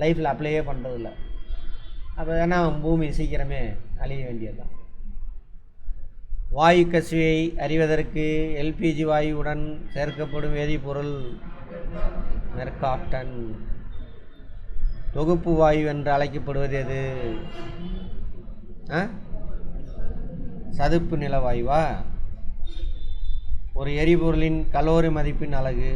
லைஃப்பில் அப்ளையே பண்ணுறதில்ல. அப்போ ஏன்னா பூமி சீக்கிரமே அழிய வேண்டியது தான். வாயு கசிவை அறிவதற்கு எல்பிஜி வாயுவுடன் சேர்க்கப்படும் வேதிப்பொருள் மெர்காப்டன். தொகுப்பு வாயு என்று அழைக்கப்படுவது எது? சதுப்பு நில வாயுவா? ஒரு எரிபொருளின் கலோரி மதிப்பின் அலகு.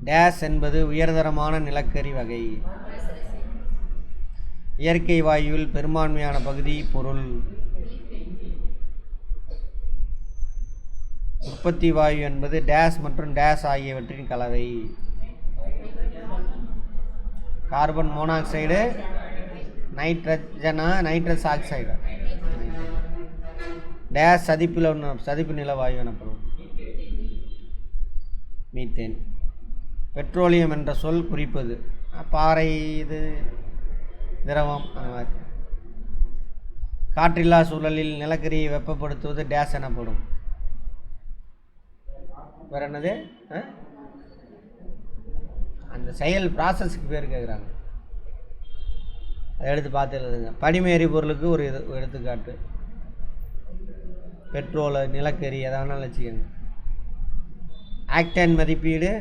டேஸ் என்பது உயர்தரமான நிலக்கரி வகை. இயற்கை வாயுவில் பெரும்பான்மையான பகுதி பொருள். உற்பத்தி வாயு என்பது டேஸ் மற்றும் டேஸ் ஆகியவற்றின் கலவை. கார்பன் மோனாக்சைடு, நைட்ரஜனா, நைட்ரஸ் ஆக்சைடு. டேஸ் சதிப்பு நில வாயு எனப்படும். மீத்தேன். பெட்ரோலியம் என்ற சொல் குறிப்பது பாறை, இது திரவம், அந்த மாதிரி. காற்றில்லா சூழலில் நிலக்கரியை வெப்பப்படுத்துவது டேஸ் எனப்படும். வேறு என்னது? அந்த செயல் ப்ராசஸ்க்கு பேர் கேட்குறாங்க. அதை எடுத்து பார்த்து எழுதுங்க. படிம எரிபொருளுக்கு ஒரு எடுத்துக்காட்டு பெட்ரோலு, நிலக்கரி, எதை வேணாலும் வச்சுக்கோங்க. ஆக்டேன் மதிப்பீடு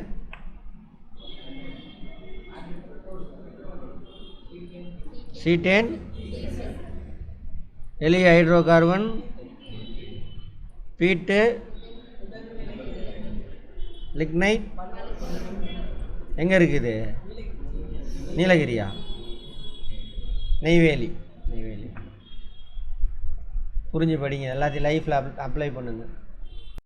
சீட்டேன், எளிய ஹைட்ரோ கார்பன், பீட்டு, லிக்னைட். எங்கே இருக்குது? நீலகிரியா? நெய்வேலி. புரிஞ்சு படிங்க, எல்லாத்தையும் லைஃப்பில் அப்ளை பண்ணுங்கள்.